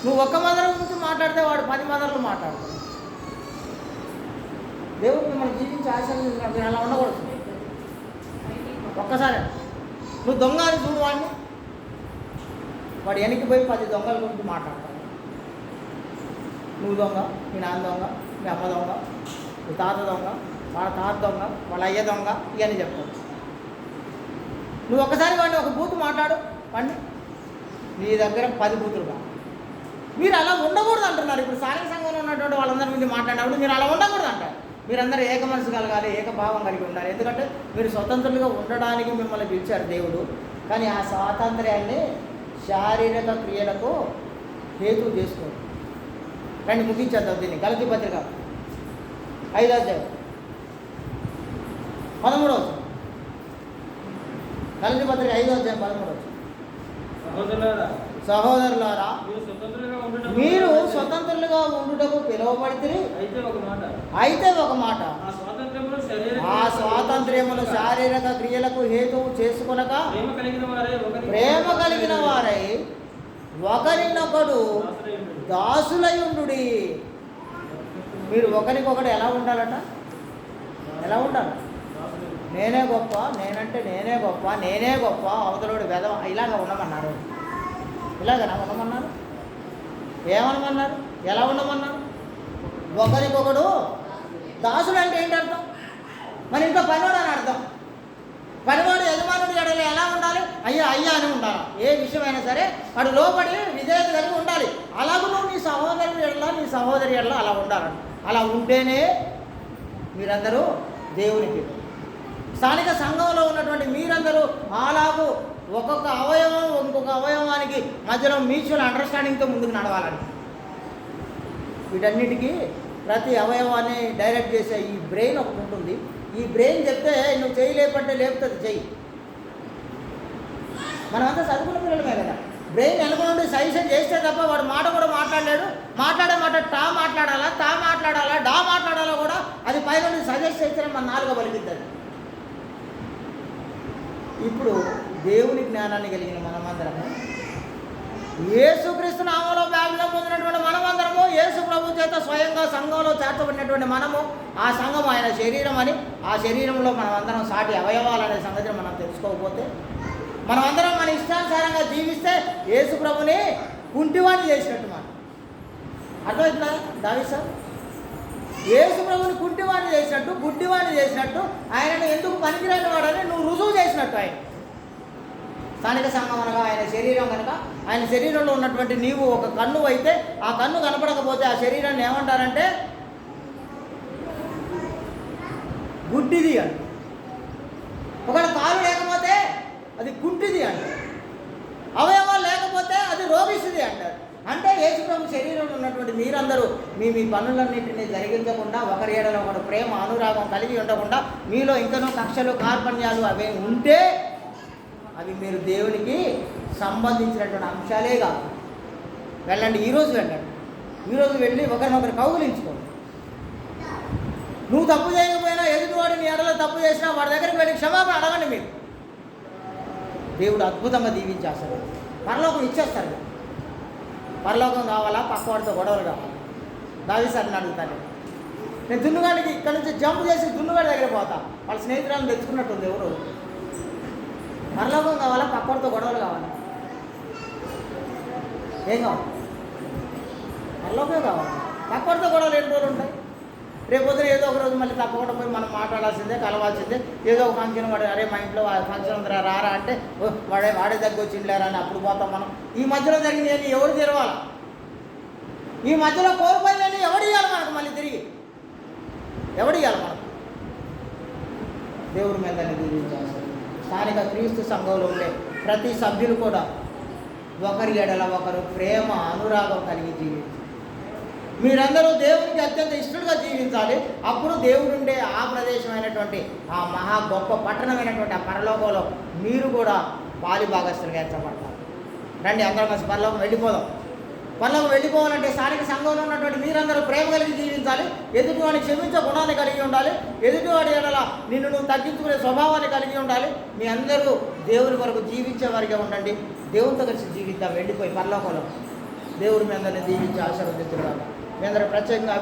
నువ్వు ఒక్క మదర్ గురించి మాట్లాడితే వాడు 10 మదర్లు మాట్లాడతాడు. దేవుడు మిమ్మల్ని జీవించి ఆశీర్వదించినప్పుడు మీరు అలా ఉండకూడదు. ఒక్కసారి నువ్వు దొంగ అని చూడు వాడిని, వాడు వెనక్కి పోయి 10 దొంగల గురించి మాట్లాడతాడు. నువ్వు దొంగ, మీ నాన్న దొంగ, మీ అమ్మ దొంగ, మీ తాత దొంగ, వాళ్ళ తాత దొంగ, వాళ్ళ అయ్య దొంగ, ఇవన్నీ చెప్తాడు. నువ్వు ఒక్కసారి వాడిని ఒక బూతు మాట్లాడు, వాడిని నీ దగ్గర 10 బూతులుగా. మీరు అలా ఉండకూడదు అంటున్నారు. ఇప్పుడు స్థానిక సంఘంలో ఉన్నటువంటి వాళ్ళందరి గురించి మాట్లాడినప్పుడు మీరు అలా ఉండకూడదు అంటారు. మీరందరూ ఏక మనసు కలగాలి, ఏకభావం కలిగి ఉండాలి. ఎందుకంటే మీరు స్వతంత్రులుగా ఉండడానికి మిమ్మల్ని పిలిచారు దేవుడు. కానీ ఆ స్వాతంత్ర్యాన్ని శారీరక క్రియలకు హేతు చేసుకోండి. రండి ముగించేద్దాం దీన్ని. గలతీ పత్రిక 5వ అధ్యాయం 13వ. గలతీ పత్రిక 5వ అధ్యాయం 13వ. సహోదరులారా, మీరు స్వతంత్రులుగా ఉండుటకు పిలువబడితే అయితే ఒక మాట, ఆ స్వాతంత్ర్యమును శారీరక క్రియలకు హేతువు చేసుకొనక ప్రేమ కలిగిన వారై ఒకరినొకడు దాసులై ఉండుడి. మీరు ఒకరికొకడు ఎలా ఉండాలట? ఎలా ఉండాలి? నేనే గొప్ప, నేనంటే నేనే గొప్ప, నేనే గొప్ప, అవతలోడు వెధవ ఇలాగ ఉండమన్నారు. ఇలాగనా ఉండమన్నారు? ఏమనమన్నారు? ఎలా ఉండమన్నారు? ఒకరికొకడు దాసుడు అంటే ఏంటి అర్థం? మన ఇంట్లో పనివాడు అని అర్థం. పనివాడు యజమానుడి ఎడల ఎలా ఉండాలి? అయ్యా అయ్యా అని ఉండాలి. ఏ విషయమైనా సరే వాడు లోపడి విధేయత కలిగి ఉండాలి. అలాగూ నువ్వు నీ సహోదరుడి ఎడల నీ సహోదరి ఎడల అలా ఉండాలని. అలా ఉంటేనే మీరందరూ దేవునికి. స్థానిక సంఘంలో ఉన్నటువంటి మీరందరూ అలాగూ ఒక్కొక్క అవయవం ఇంకొక అవయవానికి మధ్యలో మ్యూచువల్ అండర్స్టాండింగ్తో ముందుకు నడవాలని. వీటన్నిటికీ ప్రతి అవయవాన్ని డైరెక్ట్ చేసే ఈ బ్రెయిన్ ఒకటి ఉంటుంది. ఈ బ్రెయిన్ చెప్తే నువ్వు చేయలేపంటే లేపుతుంది చెయ్యి. మనమంతా చదువుకున్న పిల్లలమే కదా. బ్రెయిన్ వెనుక నుండి సజెషన్ చేస్తే తప్ప వాడు మాట కూడా మాట్లాడలేడు. మాట్లాడే మాట టా మాట్లాడాలా, తా మాట్లాడాలా, డా మాట్లాడాలా కూడా అది పైనుండి సజెస్ట్ చేస్తేనే మన నాలుగో పలికిద్ది. ఇప్పుడు దేవుని జ్ఞానాన్ని కలిగిన మనమందరము, యేసుక్రీస్తు నామములో బాప్తిసం పొందినటువంటి మనమందరము, యేసు ప్రభు చేత స్వయంగా సంఘంలో చేర్చబడినటువంటి మనము, ఆ సంఘం ఆయన శరీరం అని, ఆ శరీరంలో మనమందరం సాటి అవయవాలనే సంగతిని మనం తెలుసుకోకపోతే, మనమందరం మన ఇష్టానుసారంగా జీవిస్తే యేసు ప్రభుని కుంటివాణి చేసినట్టు మనం. అర్థమవుతుందా దావీదు సార్? యేసు ప్రభుని కుంటివాణి చేసినట్టు, గుడ్డివాణి చేసినట్టు, ఆయనను ఎందుకు పనికిరాని వాడని నువ్వు రుజువు చేసినట్టు. ఆయన స్థానిక సంఘం అనగా ఆయన శరీరం కనుక, ఆయన శరీరంలో ఉన్నటువంటి నీవు ఒక కన్ను అయితే, ఆ కన్ను కనపడకపోతే ఆ శరీరాన్ని ఏమంటారంటే గుడ్డిది అంట. ఒకవేళ కాలు లేకపోతే అది కుంటిది అంటారు. అవయవాలు లేకపోతే అది రోగిస్తుంది అంటారు. అంటే యేసుప్రభు శరీరంలో ఉన్నటువంటి మీరందరూ మీ మీ పనులన్నింటినీ జరిగించకుండా, ఒకరి ఏడలో ఒకరు ప్రేమ అనురాగం కలిగి ఉండకుండా, మీలో ఇంకనూ కక్షలు కార్పణ్యాలు అవి ఉంటే అవి మీరు దేవునికి సంబంధించినటువంటి అంశాలే కాదు. వెళ్ళండి, ఈరోజు వెళ్ళండి. ఈరోజు వెళ్ళి ఒకరినొకరు కౌగులించుకోండి. నువ్వు తప్పు చేయకపోయినా ఎదుటివాడు నీ ఎడలో తప్పు చేసినా వాడి దగ్గరికి వెళ్ళి క్షమాపణ అడగండి. మీరు దేవుడు అద్భుతంగా దీవించేస్తాడు. పరలోకం ఇచ్చేస్తాడు. పరలోకం కావాలా, పక్కవాడితో గొడవలు కావాలా? దావీదు సార్ని అడుగుతాను. నేను దున్నుగాడికి ఇక్కడ నుంచి జంప్ చేసి దున్నుగాడి దగ్గర పోతా. వాళ్ళ స్నేహితురాలను తెచ్చుకున్నట్టుంది. ఎవరు పరలోకం కావాలా, పక్కవాడితో గొడవలు కావాలా? ఏం కావాలి? పరలోకమే కావాలి. పక్కవాడితో గొడవలు ఎన్ని రోజులు ఉంటాయి? రేపొద్దున ఏదో ఒక రోజు మళ్ళీ తప్పకుండా పోయి మనం మాట్లాడాల్సిందే, కలవాల్సిందే. ఏదో ఒక ఫంక్షన్ వాడు, అరే మా ఇంట్లో ఫంక్షన్ ఉందిరా రారా అంటే వాడే దగ్గర వచ్చిండలేరా అని అప్పుడు పోతాం మనం. ఈ మధ్యలో జరిగినవి ఎవరు తెరవాలా? ఈ మధ్యలో కోల్పోయినవి ఎవడు ఇవ్వాలి మనకు? మళ్ళీ తిరిగి ఎవడు ఇవ్వాలి మనకు? దేవుడి మీద దీవించాలి. స్థానిక క్రీస్తు సంఘంలో ఉండే ప్రతి సభ్యులు కూడా ఒకరి ఎడల ఒకరు ప్రేమ అనురాగం కలిగి జీవించాలి. మీరందరూ దేవునికి అత్యంత ఇష్టడుగా జీవించాలి. అప్పుడు దేవుడుండే ఆ ప్రదేశమైనటువంటి ఆ మహా గొప్ప పట్టణమైనటువంటి ఆ పరలోకంలో మీరు కూడా పాలి భాగస్తులుగా ఎంచబడతారు. రండి, అందరం కలిసి పరలోకం వెళ్ళిపోదాం. పరలోకం వెళ్ళిపోవాలంటే స్థానిక సంఘంలో ఉన్నటువంటి మీరందరూ ప్రేమ కలిగి జీవించాలి. ఎదుటివాడిని క్షమించే గుణాన్ని కలిగి ఉండాలి. ఎదుటివాడి ఎడల నిన్ను నువ్వు తగ్గించుకునే స్వభావాన్ని కలిగి ఉండాలి. మీ అందరూ దేవుని వరకు జీవించే వారిగా ఉండండి. దేవునితో కలిసి జీవిద్దాం. వెళ్ళిపోయి పరలోకంలో దేవుడి మీ అందరిని దీవించి ఆశీర్వదించుగాక. మీ అందరూ ప్రత్యేకంగా